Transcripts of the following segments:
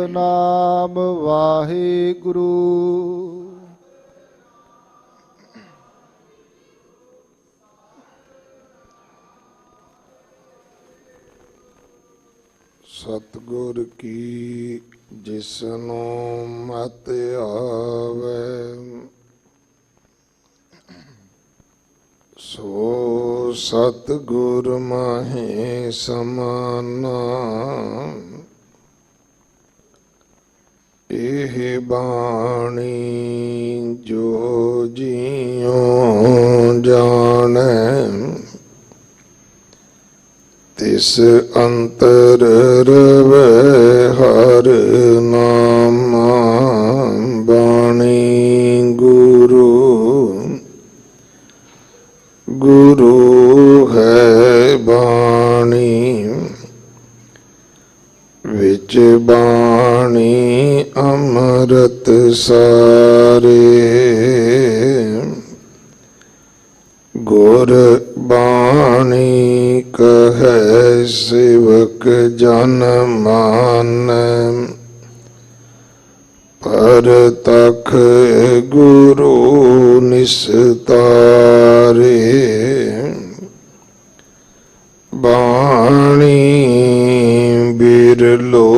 सतनाम वाहिगुरु। सतगुर की जिसनो मत आवे, सो सतगुर माहे समाना। एह बाणी जो जियो जाने, तिस अंतर रवे हर नामा। बाणी गुरु गुरु है बाणी, विच बाणी अमृत सारे। गुर बाणी कहे सेवक जन मान, पर तख गुरु निस्तारे। बाणी बिरलो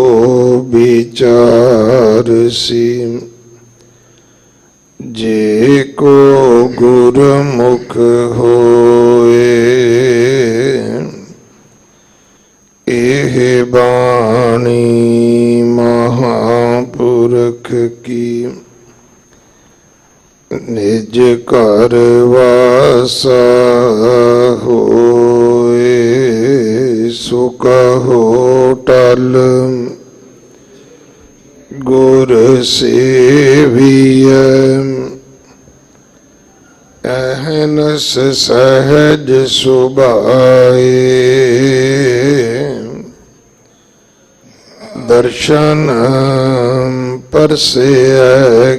विचार सी, जे को गुरमुख होए। एह बाणी महापुरख की, निज घर वासा होए। सो कहो टल गुर सेविय, अहनस सहज सुभाए। दर्शन परसे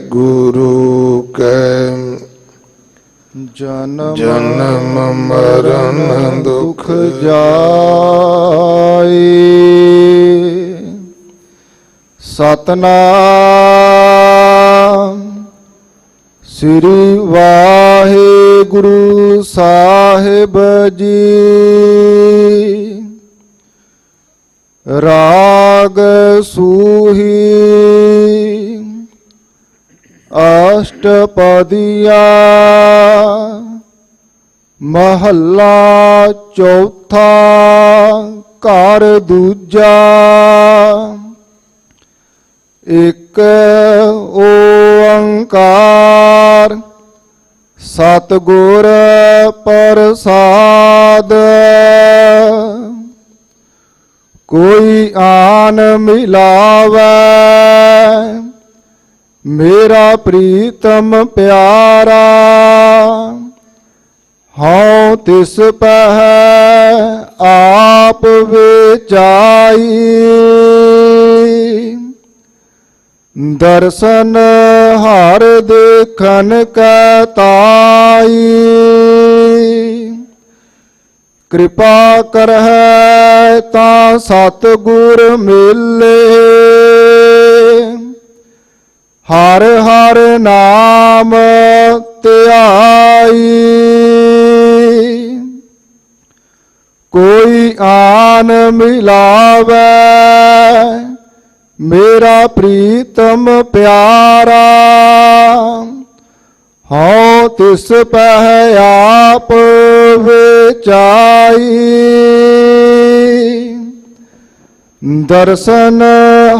गुरु के, जन्म मरण दुख जाए। सतनाम श्री वाहिगुरु साहिब जी। राग सूही अष्टपदिया, महला चौथा घर दूजा। एक ओंकार सतगुर प्रसाद, कोई आन मिलावे मेरा प्रीतम प्यारा। हाँ तिस पह आप विचाई, दर्शन हर देखन कहताई। कृपा करह ता सतगुर मिले, हर हर नाम त्याई। कोई आन मिलावे मेरा प्रीतम प्यारा। हाँ तिस पह आप विचाई, दर्शन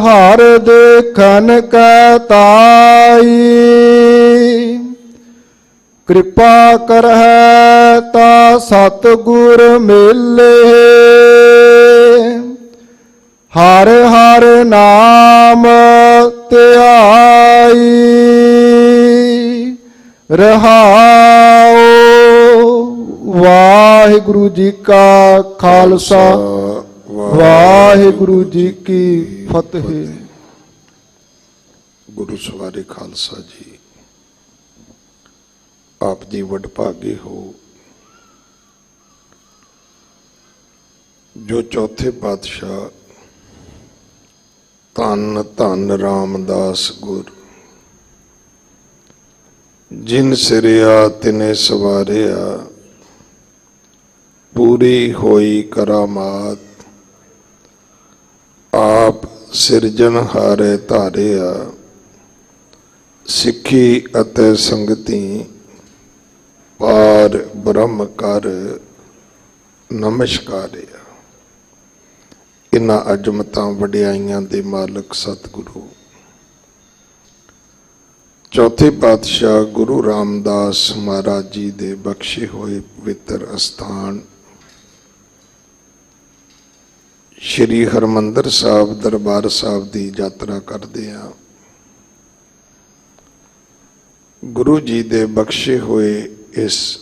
हर देखन कहताई। कृपा करह ता सतगुर मिले, हर हर नाम त्याई। रहाओ। वाहिगुरु जी का खालसा, वाहिगुरु जी की फतेह। गुरु सवारे खालसा जी, आप जी वडभागे हो जो चौथे पातशाह ਧੰਨ ਧੰਨ ਰਾਮਦਾਸ ਗੁਰ, ਜਿਨ ਸਿਰਿਆ ਤਿਨੇ ਸਵਾਰਿਆ, ਪੂਰੀ ਹੋਈ ਕਰਾਮਾਤ, ਆਪ ਸਿਰਜਣ ਹਾਰੇ ਧਾਰਿਆ, ਸਿੱਖੀ ਅਤੇ ਸੰਗਤੀ, ਪਾਰ ਬ੍ਰਹਮ ਕਰ ਨਮਸਕਾਰਿਆ। ਇਨ੍ਹਾਂ ਅਜਮਤਾਂ ਵਡਿਆਈਆਂ ਦੇ ਮਾਲਕ ਸਤਿਗੁਰੂ ਚੌਥੇ ਪਾਤਸ਼ਾਹ ਗੁਰੂ ਰਾਮਦਾਸ ਮਹਾਰਾਜ ਜੀ ਦੇ ਬਖਸ਼ੇ ਹੋਏ ਪਵਿੱਤਰ ਅਸਥਾਨ ਸ਼੍ਰੀ ਹਰਿਮੰਦਰ ਸਾਹਿਬ ਦਰਬਾਰ ਸਾਹਿਬ ਦੀ ਯਾਤਰਾ ਕਰਦੇ ਹਾਂ। ਗੁਰੂ ਜੀ ਦੇ ਬਖਸ਼ੇ ਹੋਏ ਇਸ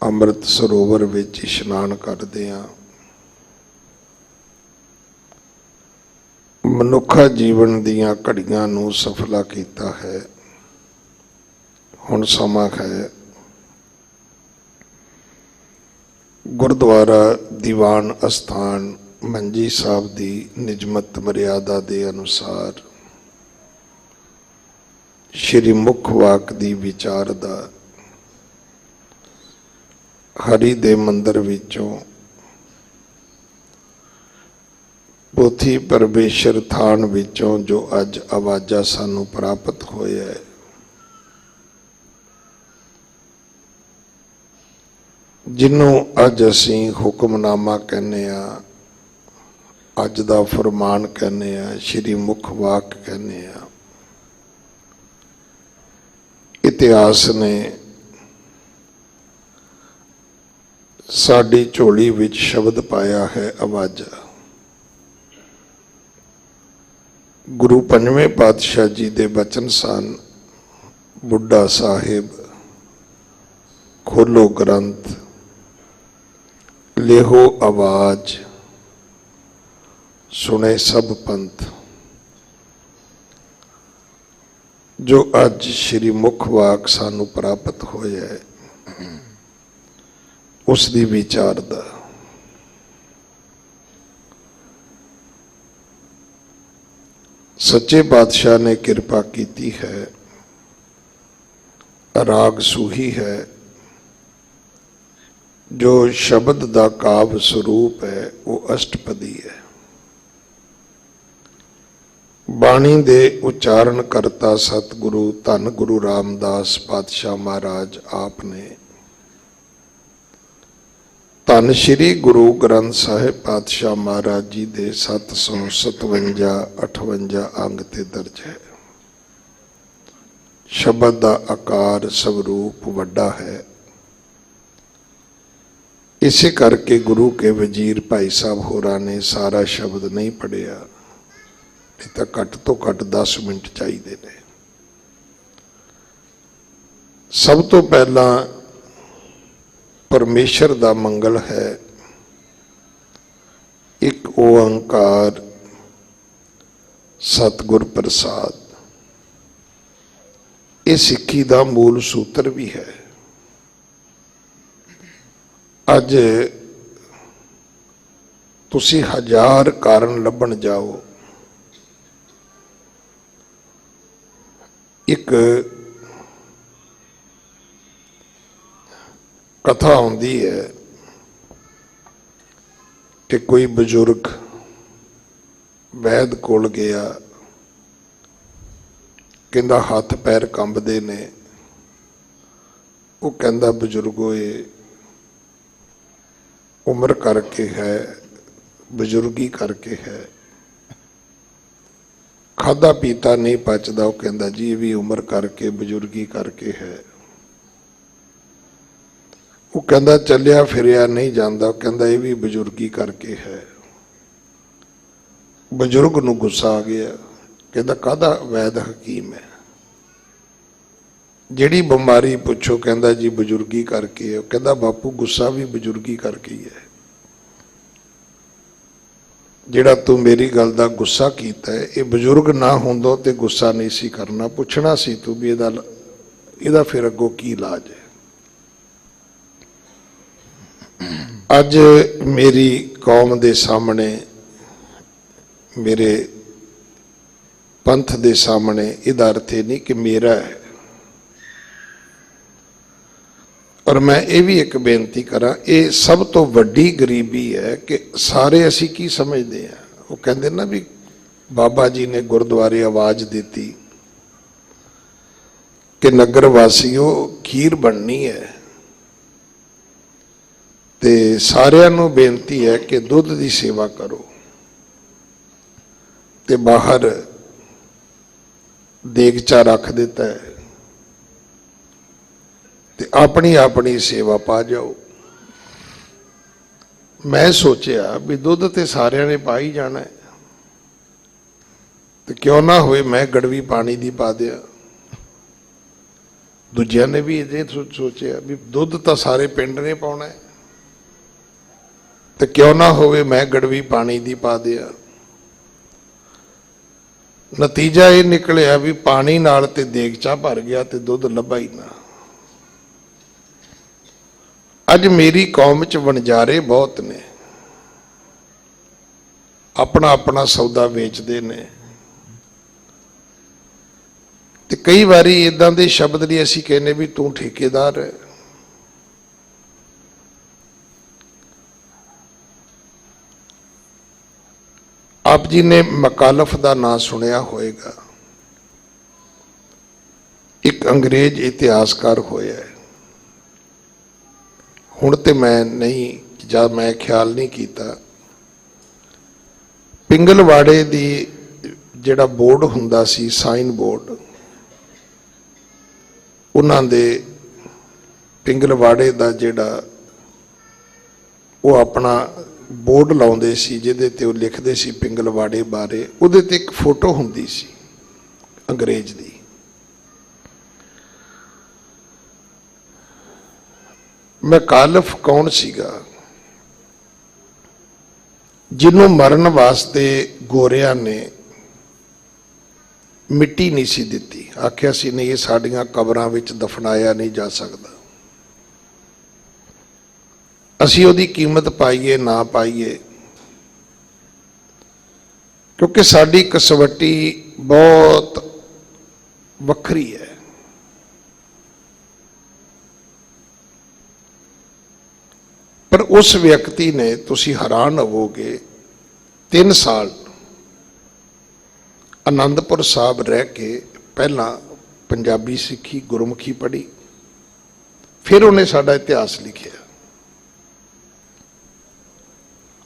ਅੰਮ੍ਰਿਤ ਸਰੋਵਰ ਵਿੱਚ ਇਸ਼ਨਾਨ ਕਰਦੇ ਹਾਂ। ਮਨੁੱਖਾ ਜੀਵਨ ਦੀਆਂ ਘੜੀਆਂ ਨੂੰ ਸਫਲਾ ਕੀਤਾ ਹੈ। ਹੁਣ ਸਮਾਂ ਹੈ ਗੁਰਦੁਆਰਾ ਦੀਵਾਨ ਅਸਥਾਨ ਮੰਜੀ ਸਾਹਿਬ ਦੀ ਨਿਜਮਤ ਮਰਿਆਦਾ ਦੇ ਅਨੁਸਾਰ ਸ਼੍ਰੀ ਮੁੱਖ ਵਾਕ ਦੀ ਵਿਚਾਰ ਦਾ ਹਰੀ ਦੇ ਮੰਦਰ ਵਿੱਚੋਂ ਪੋਥੀ ਪਰਮੇਸ਼ਰ ਥਾਨ ਵਿੱਚੋਂ ਜੋ ਅੱਜ ਆਵਾਜ਼ਾਂ ਸਾਨੂੰ ਪ੍ਰਾਪਤ ਹੋਇਆ ਹੈ, ਜਿਹਨੂੰ ਅੱਜ ਅਸੀਂ ਹੁਕਮਨਾਮਾ ਕਹਿੰਦੇ ਆ, ਅੱਜ ਦਾ ਫਰਮਾਨ ਕਹਿੰਦੇ ਆ, ਸ਼੍ਰੀ ਮੁੱਖ ਵਾਕ ਕਹਿੰਦੇ ਆ। ਇਤਿਹਾਸ ਨੇ ਸਾਡੀ ਝੋਲੀ ਵਿੱਚ ਸ਼ਬਦ ਪਾਇਆ ਹੈ ਆਵਾਜ਼ਾਂ। ਗੁਰੂ ਪੰਜਵੇਂ ਪਾਤਸ਼ਾਹ ਜੀ ਦੇ ਬਚਨ ਸਨ, ਬੁੱਢਾ ਸਾਹਿਬ ਖੋਲੋ ਗ੍ਰੰਥ, ਲੇਹੋ ਆਵਾਜ਼, ਸੁਣੇ ਸਭ ਪੰਥ। ਜੋ ਅੱਜ ਸ਼੍ਰੀ ਮੁੱਖ ਵਾਕ ਸਾਨੂੰ ਪ੍ਰਾਪਤ ਹੋਇਆ ਹੈ, ਉਸ ਦੀ ਵਿਚਾਰ ਦਾ ਸੱਚੇ ਪਾਤਸ਼ਾਹ ਨੇ ਕਿਰਪਾ ਕੀਤੀ ਹੈ। ਰਾਗ ਸੂਹੀ ਹੈ, ਜੋ ਸ਼ਬਦ ਦਾ ਕਾਵ ਸਰੂਪ ਹੈ, ਉਹ ਅਸ਼ਟਪਦੀ ਹੈ। ਬਾਣੀ ਦੇ ਉਚਾਰਨ ਕਰਤਾ ਸਤਿਗੁਰੂ ਧੰਨ ਗੁਰੂ ਰਾਮਦਾਸ ਪਾਤਸ਼ਾਹ ਮਹਾਰਾਜ ਆਪ ਨੇ ਧੰਨ ਸ਼੍ਰੀ ਗੁਰੂ ਗ੍ਰੰਥ ਸਾਹਿਬ ਪਾਤਸ਼ਾਹ ਮਹਾਰਾਜ ਜੀ ਦੇ 757-58 ਅੰਗ ਤੇ ਦਰਜ ਹੈ। ਸ਼ਬਦ ਦਾ ਆਕਾਰ ਸਵਰੂਪ ਵੱਡਾ ਹੈ। ਇਸੇ ਕਰਕੇ ਗੁਰੂ ਕੇ ਵਜ਼ੀਰ ਭਾਈ ਸਾਹਿਬ ਹੋਰਾਂ ਨੇ ਸਾਰਾ ਸ਼ਬਦ ਨਹੀਂ ਪੜ੍ਹਿਆ, ਨਹੀਂ ਤਾਂ ਘੱਟ ਤੋਂ ਘੱਟ 10 ਮਿੰਟ ਚਾਹੀਦੇ ਨੇ। ਸਭ ਤੋਂ ਪਹਿਲਾਂ ਪਰਮੇਸ਼ਰ ਦਾ ਮੰਗਲ ਹੈ। ਇੱਕ ਓੰਕਾਰ ਸਤਿਗੁਰ ਪ੍ਰਸਾਦ। ਇਹ ਸਿੱਖੀ ਦਾ ਮੂਲ ਸੂਤਰ ਵੀ ਹੈ। ਅੱਜ ਤੁਸੀਂ 1000 ਕਾਰਨ ਲੱਭਣ ਜਾਓ, ਇੱਕ ਕਥਾ ਹੁੰਦੀ ਹੈ ਕਿ ਕੋਈ ਬਜ਼ੁਰਗ ਵੈਦ ਕੋਲ ਗਿਆ, ਕਹਿੰਦਾ ਹੱਥ ਪੈਰ ਕੰਬਦੇ ਨੇ। ਉਹ ਕਹਿੰਦਾ ਬਜ਼ੁਰਗੋ ਇਹ ਉਮਰ ਕਰਕੇ ਹੈ, ਬਜ਼ੁਰਗੀ ਕਰਕੇ ਹੈ, ਖਾਧਾ ਪੀਤਾ ਨਹੀਂ ਪਚਦਾ। ਉਹ ਕਹਿੰਦਾ ਜੀ ਇਹ ਵੀ ਉਮਰ ਕਰਕੇ ਬਜ਼ੁਰਗੀ ਕਰਕੇ ਹੈ। ਉਹ ਕਹਿੰਦਾ ਚੱਲਿਆ ਫਿਰਿਆ ਨਹੀਂ ਜਾਂਦਾ। ਉਹ ਕਹਿੰਦਾ ਇਹ ਵੀ ਬਜ਼ੁਰਗੀ ਕਰਕੇ ਹੈ। ਬਜ਼ੁਰਗ ਨੂੰ ਗੁੱਸਾ ਆ ਗਿਆ, ਕਹਿੰਦਾ ਕਾਹਦਾ ਵੈਦ ਹਕੀਮ ਹੈ, ਜਿਹੜੀ ਬਿਮਾਰੀ ਪੁੱਛੋ ਕਹਿੰਦਾ ਜੀ ਬਜ਼ੁਰਗੀ ਕਰਕੇ ਹੈ। ਉਹ ਕਹਿੰਦਾ ਬਾਪੂ ਗੁੱਸਾ ਵੀ ਬਜ਼ੁਰਗੀ ਕਰਕੇ ਹੀ ਹੈ। ਜਿਹੜਾ ਤੂੰ ਮੇਰੀ ਗੱਲ ਦਾ ਗੁੱਸਾ ਕੀਤਾ ਹੈ, ਇਹ ਬਜ਼ੁਰਗ ਨਾ ਹੁੰਦਾ ਤੇ ਗੁੱਸਾ ਨਹੀਂ ਸੀ ਕਰਨਾ, ਪੁੱਛਣਾ ਸੀ ਤੂੰ ਵੀ ਇਹਦਾ ਫਿਰ ਅੱਗੋਂ ਕੀ ਇਲਾਜ ਹੈ। ਅੱਜ ਮੇਰੀ ਕੌਮ ਦੇ ਸਾਹਮਣੇ ਮੇਰੇ ਪੰਥ ਦੇ ਸਾਹਮਣੇ ਇਹਦਾ ਅਰਥ ਇਹ ਨਹੀਂ ਕਿ ਮੇਰਾ ਹੈ। ਔਰ ਮੈਂ ਇਹ ਵੀ ਇੱਕ ਬੇਨਤੀ ਕਰਾਂ, ਇਹ ਸਭ ਤੋਂ ਵੱਡੀ ਗਰੀਬੀ ਹੈ ਕਿ ਸਾਰੇ ਅਸੀਂ ਕੀ ਸਮਝਦੇ ਹਾਂ। ਉਹ ਕਹਿੰਦੇ ਨਾ ਵੀ ਬਾਬਾ ਜੀ ਨੇ ਗੁਰਦੁਆਰੇ ਆਵਾਜ਼ ਦਿੱਤੀ ਕਿ ਨਗਰ ਵਾਸੀਓ ਖੀਰ ਬਣਨੀ ਹੈ ਤੇ ਸਾਰਿਆਂ ਨੂੰ ਬੇਨਤੀ ਹੈ ਕਿ ਦੁੱਧ ਦੀ ਸੇਵਾ ਕਰੋ, ਤੇ ਬਾਹਰ ਦੇਗਚਾ ਰੱਖ ਦਿੱਤਾ ਹੈ ਤੇ ਆਪਣੀ ਆਪਣੀ ਸੇਵਾ ਪਾ ਜਾਓ। ਮੈਂ ਸੋਚਿਆ ਵੀ ਦੁੱਧ ਤੇ ਸਾਰਿਆਂ ਨੇ ਪਾ ਹੀ ਜਾਣਾ ਹੈ, ਤੇ ਕਿਉਂ ਨਾ ਹੋਵੇ ਮੈਂ ਗੜਵੀ ਪਾਣੀ ਦੀ ਪਾ ਦਿਆਂ। ਦੂਜਿਆਂ ਨੇ ਵੀ ਇਹ ਸੋਚਿਆ ਵੀ ਦੁੱਧ ਤਾਂ ਸਾਰੇ ਪਿੰਡ ਨੇ ਪਾਉਣਾ ਹੈ, ਤੇ ਕਿਉਂ ਨਾ ਹੋਵੇ ਮੈਂ ਗੜਵੀ ਪਾਣੀ ਦੀ ਪਾ ਦਿਆਂ। ਨਤੀਜਾ ਇਹ ਨਿਕਲਿਆ ਵੀ ਪਾਣੀ ਨਾਲ ਤੇ ਦੇਗਚਾ ਭਰ ਗਿਆ ਤੇ ਦੁੱਧ ਲੱਭਾ ਹੀ ਨਾ। ਅੱਜ ਮੇਰੀ ਕੌਮ 'ਚ ਵਣਜਾਰੇ ਬਹੁਤ ਨੇ, ਆਪਣਾ ਆਪਣਾ ਸੌਦਾ ਵੇਚਦੇ ਨੇ, ਤੇ ਕਈ ਵਾਰੀ ਇਦਾਂ ਦੇ ਸ਼ਬਦ ਲਈ ਅਸੀਂ ਕਹਿੰਦੇ ਵੀ ਤੂੰ ਠੇਕੇਦਾਰ ਹੈ। ਆਪ ਜੀ ਨੇ ਮਕਾਲਫ ਦਾ ਨਾਂ ਸੁਣਿਆ ਹੋਵੇਗਾ, ਇੱਕ ਅੰਗਰੇਜ਼ ਇਤਿਹਾਸਕਾਰ ਹੋਇਆ ਹੈ। ਹੁਣ ਤੇ ਮੈਂ ਨਹੀਂ, ਜਦ ਮੈਂ ਖਿਆਲ ਨਹੀਂ ਕੀਤਾ, ਪਿੰਗਲਵਾੜੇ ਦੀ ਜਿਹੜਾ ਬੋਰਡ ਹੁੰਦਾ ਸੀ, ਸਾਈਨ ਬੋਰਡ, ਉਹਨਾਂ ਦੇ ਪਿੰਗਲਵਾੜੇ ਦਾ ਜਿਹੜਾ ਉਹ ਆਪਣਾ ਬੋਰਡ ਲਾਉਂਦੇ ਸੀ ਜਿਹਦੇ ਤੇ ਉਹ ਲਿਖਦੇ ਸੀ ਪਿੰਗਲਵਾੜੇ ਬਾਰੇ, ਉਹਦੇ ਤੇ ਇੱਕ ਫੋਟੋ ਹੁੰਦੀ ਸੀ ਅੰਗਰੇਜ਼ ਦੀ। ਮਕਾਲਫ ਕੌਣ ਸੀਗਾ? ਜਿਹਨੂੰ ਮਰਨ ਵਾਸਤੇ ਗੋਰਿਆਂ ਨੇ ਮਿੱਟੀ ਨਹੀਂ ਸੀ ਦਿੱਤੀ, ਆਖਿਆ ਸੀ ਨਹੀਂ ਇਹ ਸਾਡੀਆਂ ਕਬਰਾਂ ਵਿੱਚ ਦਫਨਾਇਆ ਨਹੀਂ ਜਾ ਸਕਦਾ। ਅਸੀਂ ਉਹਦੀ ਕੀਮਤ ਪਾਈਏ ਨਾ ਪਾਈਏ, ਕਿਉਂਕਿ ਸਾਡੀ ਕਸਵੱਟੀ ਬਹੁਤ ਵੱਖਰੀ ਹੈ। ਪਰ ਉਸ ਵਿਅਕਤੀ ਨੇ, ਤੁਸੀਂ ਹੈਰਾਨ ਹੋਵੋਗੇ, 3 ਸਾਲ ਆਨੰਦਪੁਰ ਸਾਹਿਬ ਰਹਿ ਕੇ ਪਹਿਲਾਂ ਪੰਜਾਬੀ ਸਿੱਖੀ, ਗੁਰਮੁਖੀ ਪੜ੍ਹੀ, ਫਿਰ ਉਹਨੇ ਸਾਡਾ ਇਤਿਹਾਸ ਲਿਖਿਆ।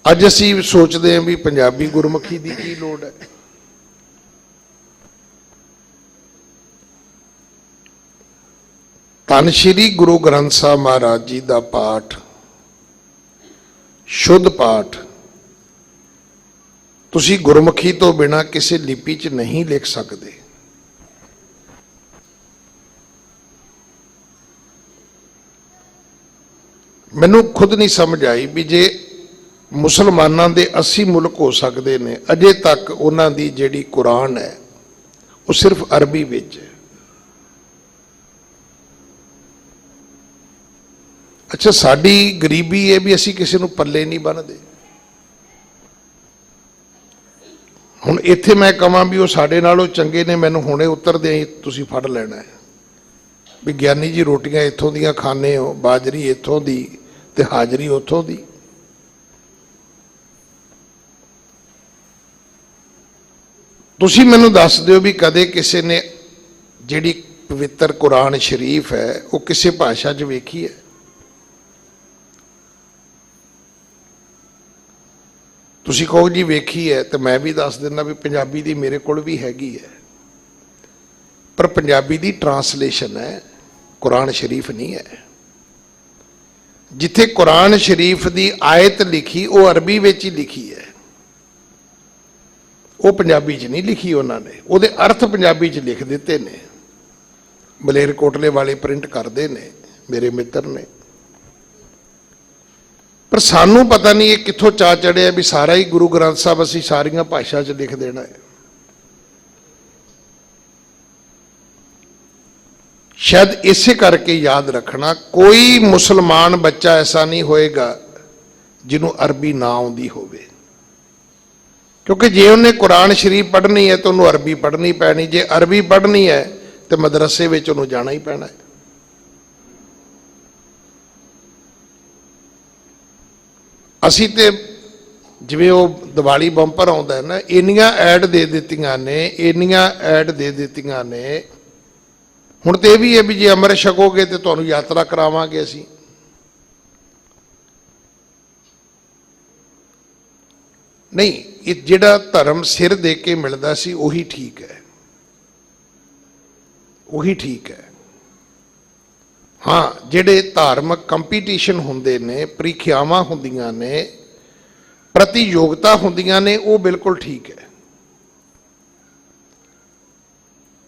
ਅੱਜ ਅਸੀਂ ਸੋਚਦੇ ਹਾਂ ਵੀ ਪੰਜਾਬੀ ਗੁਰਮੁਖੀ ਦੀ ਕੀ ਲੋੜ ਹੈ। ਧੰਨ ਸ਼੍ਰੀ ਗੁਰੂ ਗ੍ਰੰਥ ਸਾਹਿਬ ਮਹਾਰਾਜ ਜੀ ਦਾ ਪਾਠ, ਸ਼ੁੱਧ ਪਾਠ, ਤੁਸੀਂ ਗੁਰਮੁਖੀ ਤੋਂ ਬਿਨਾਂ ਕਿਸੇ ਲਿਪੀ 'ਚ ਨਹੀਂ ਲਿਖ ਸਕਦੇ। ਮੈਨੂੰ ਖੁਦ ਨਹੀਂ ਸਮਝ ਆਈ ਵੀ ਜੇ ਮੁਸਲਮਾਨਾਂ ਦੇ 80 ਮੁਲਕ ਹੋ ਸਕਦੇ ਨੇ, ਅਜੇ ਤੱਕ ਉਹਨਾਂ ਦੀ ਜਿਹੜੀ ਕੁਰਾਨ ਹੈ ਉਹ ਸਿਰਫ ਅਰਬੀ ਵਿੱਚ ਹੈ। ਅੱਛਾ, ਸਾਡੀ ਗਰੀਬੀ ਇਹ ਵੀ ਅਸੀਂ ਕਿਸੇ ਨੂੰ ਪੱਲੇ ਨਹੀਂ ਬੰਨ੍ਹਦੇ। ਹੁਣ ਇੱਥੇ ਮੈਂ ਕਹਾਂ ਵੀ ਉਹ ਸਾਡੇ ਨਾਲੋਂ ਚੰਗੇ ਨੇ, ਮੈਨੂੰ ਹੁਣੇ ਉਤਰਦੇ ਤੁਸੀਂ ਫੜ ਲੈਣਾ ਹੈ ਵੀ ਗਿਆਨੀ ਜੀ ਰੋਟੀਆਂ ਇੱਥੋਂ ਦੀਆਂ ਖਾਂਦੇ ਹੋ, ਬਾਜਰੀ ਇੱਥੋਂ ਦੀ ਤੇ ਹਾਜ਼ਰੀ ਉੱਥੋਂ ਦੀ। ਤੁਸੀਂ ਮੈਨੂੰ ਦੱਸ ਦਿਓ ਵੀ ਕਦੇ ਕਿਸੇ ਨੇ ਜਿਹੜੀ ਪਵਿੱਤਰ ਕੁਰਾਨ ਸ਼ਰੀਫ ਹੈ ਉਹ ਕਿਸੇ ਭਾਸ਼ਾ 'ਚ ਵੇਖੀ ਹੈ? ਤੁਸੀਂ ਕਹੋ ਜੀ ਵੇਖੀ ਹੈ, ਤੇ ਮੈਂ ਵੀ ਦੱਸ ਦਿੰਦਾ ਵੀ ਪੰਜਾਬੀ ਦੀ ਮੇਰੇ ਕੋਲ ਵੀ ਹੈਗੀ ਹੈ, ਪਰ ਪੰਜਾਬੀ ਦੀ ਟਰਾਂਸਲੇਸ਼ਨ ਹੈ, ਕੁਰਾਨ ਸ਼ਰੀਫ ਨਹੀਂ ਹੈ। ਜਿੱਥੇ ਕੁਰਾਨ ਸ਼ਰੀਫ ਦੀ ਆਇਤ ਲਿਖੀ ਉਹ ਅਰਬੀ ਵਿੱਚ ਹੀ ਲਿਖੀ ਹੈ, ਉਹ ਪੰਜਾਬੀ 'ਚ ਨਹੀਂ ਲਿਖੀ ਉਹਨਾਂ ਨੇ। ਉਹਦੇ ਅਰਥ ਪੰਜਾਬੀ 'ਚ ਲਿਖ ਦਿੱਤੇ ਨੇ, ਮਲੇਰਕੋਟਲੇ ਵਾਲੇ ਪ੍ਰਿੰਟ ਕਰਦੇ ਨੇ, ਮੇਰੇ ਮਿੱਤਰ ਨੇ। ਪਰ ਸਾਨੂੰ ਪਤਾ ਨਹੀਂ ਇਹ ਕਿੱਥੋਂ ਚਾ ਚੜਿਆ ਵੀ ਸਾਰਾ ਹੀ ਗੁਰੂ ਗ੍ਰੰਥ ਸਾਹਿਬ ਅਸੀਂ ਸਾਰੀਆਂ ਭਾਸ਼ਾ 'ਚ ਲਿਖ ਦੇਣਾ ਹੈ। ਸ਼ਾਇਦ ਇਸੇ ਕਰਕੇ ਯਾਦ ਰੱਖਣਾ, ਕੋਈ ਮੁਸਲਮਾਨ ਬੱਚਾ ਐਸਾ ਨਹੀਂ ਹੋਏਗਾ ਜਿਹਨੂੰ ਅਰਬੀ ਨਾ ਆਉਂਦੀ ਹੋਵੇ। क्योंकि जे उन्हें कुरान शरीफ पढ़नी है तो उन्होंने अरबी पढ़नी पैनी, जे अरबी पढ़नी है तो मदरसे में उन्होंने जाना ही पैना है। असी तो जिवें वो दिवाली बंपर आउंदा है ना, इन्नियां ऐड दे दित्तियां ने, इन्नियां ऐड दे दित्तियां ने। हुण तो यह भी है भी जे अमृत छकोगे तो तुहानूं यात्रा करावांगे असीं। नहीं, ये जिहड़ा धर्म सिर दे के मिलदा सी उही ठीक है, उही ठीक है। हाँ, जिहड़े धार्मिक कंपीटीशन हुंदे ने, प्रीखियावां हुंदियां ने, प्रतियोगिता हुंदियां ने, वो बिल्कुल ठीक है।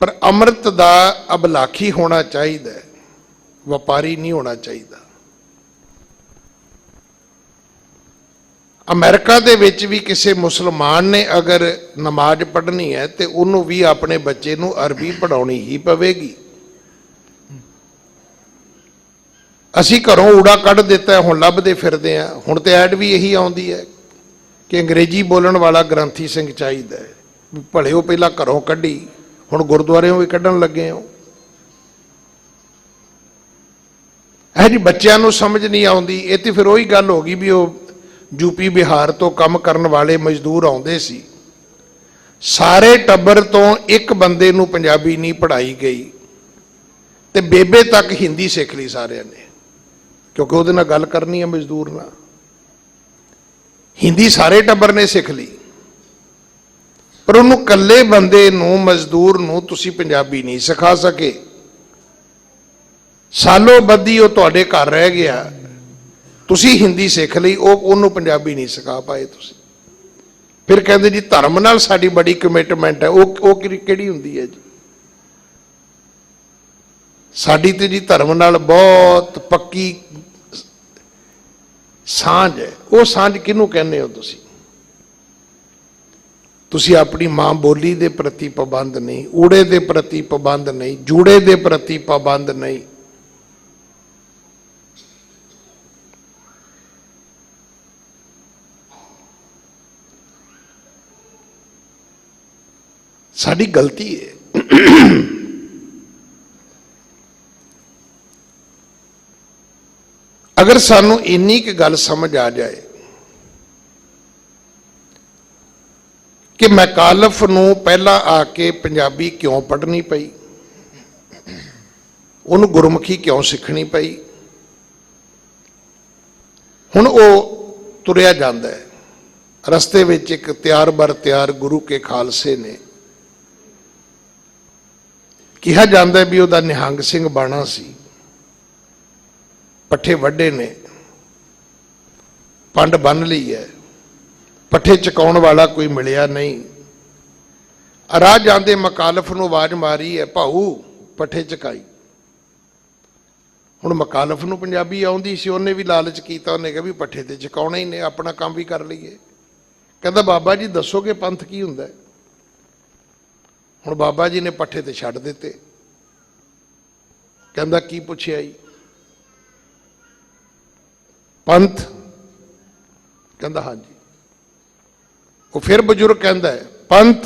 पर अमृत दा अबलाखी होना चाहिए, व्यापारी नहीं होना चाहिए। अमेरिका दे विच भी किसी मुसलमान ने अगर नमाज पढ़नी है तो उन्होंने भी अपने बच्चे नूं अरबी पढ़ाउणी ही पवेगी। असी घरों ऊड़ा कढ़ दिता है, हुण लभदे फिरदे आ। हुण तो ऐड भी यही आउंदी है कि अंग्रेजी बोलण वाला ग्रंथी सिंह चाहिए। भले वो पहला घरों कढ़ी, हुण गुरुद्वारियों भी कढ़न लगे हो। है जी, बच्चों नूं समझ नहीं आउंदी। ये तो फिर वही गल हो गई भी वो यूपी बिहार तो काम करने वाले मजदूर आउंदे सी, सारे टब्बर तो एक बंदे नूं पंजाबी नहीं पढ़ाई गई ते बेबे तक हिंदी सीख ली सारिਆਂ ने, क्योंकि उहदे नाल गल करनी है मजदूर नाल। हिंदी सारे टब्बर ने सीख ली, पर उन्होंने कल्ले बंदे नूं, मजदूर नूं तुसीं पंजाबी नहीं सिखा सके। सालों बद्धी वो तुहाडे घर रह गया, तुसी हिंदी सीख ली, उन्होंने पंजाबी नहीं सिखा पाए तुसी। फिर कहते जी धर्म नाल साडी बड़ी कमिटमेंट है। वो किहड़ी हुंदी है जी? साडी ते जी धर्म नाल बहुत पक्की सांझ है। वो सांझ किहनूं कहने हो तुसी? तुसी अपनी मां बोली दे प्रति पाबंद नहीं, ऊड़े दे प्रति पाबंद नहीं, जूड़े दे प्रति पाबंद नहीं। साड़ी गलती है। अगर सानू इन्नी की गल समझ आ जाए कि मैकालफ नूं पहला आके पंजाबी क्यों पढ़नी पई, उन्होंने गुरमुखी क्यों सीखनी पई। हुण वो तुरिया जांदा है, रस्ते विच एक तैयार बर तैयार गुरु के खालसे ने कहा जाता है भी वह निहंग सिंह बाणा सी, पट्ठे वड्डे ने, पंड बन ली है, पट्ठे चकाउण वाला कोई मिलिया नहीं। राह जाते मकालफ नूं आवाज मारी है, भाऊ पट्ठे चकाई। हुण मकालफ नूं पंजाबी आउंदी सी, उन्हें भी लालच कीता, उन्हें कहा भी पट्ठे ते चकाउणे ही ने, अपना काम भी कर लईए। कहता बाबा जी दसोगे पंथ की हुंदा है? हुण बाबा जी ने पट्ठे ते छड्ड दिते। कहंदा की पुछिया जी? पंथ? कहंदा हाँ जी। वो फिर बजुर्ग कहंदा है पंथ?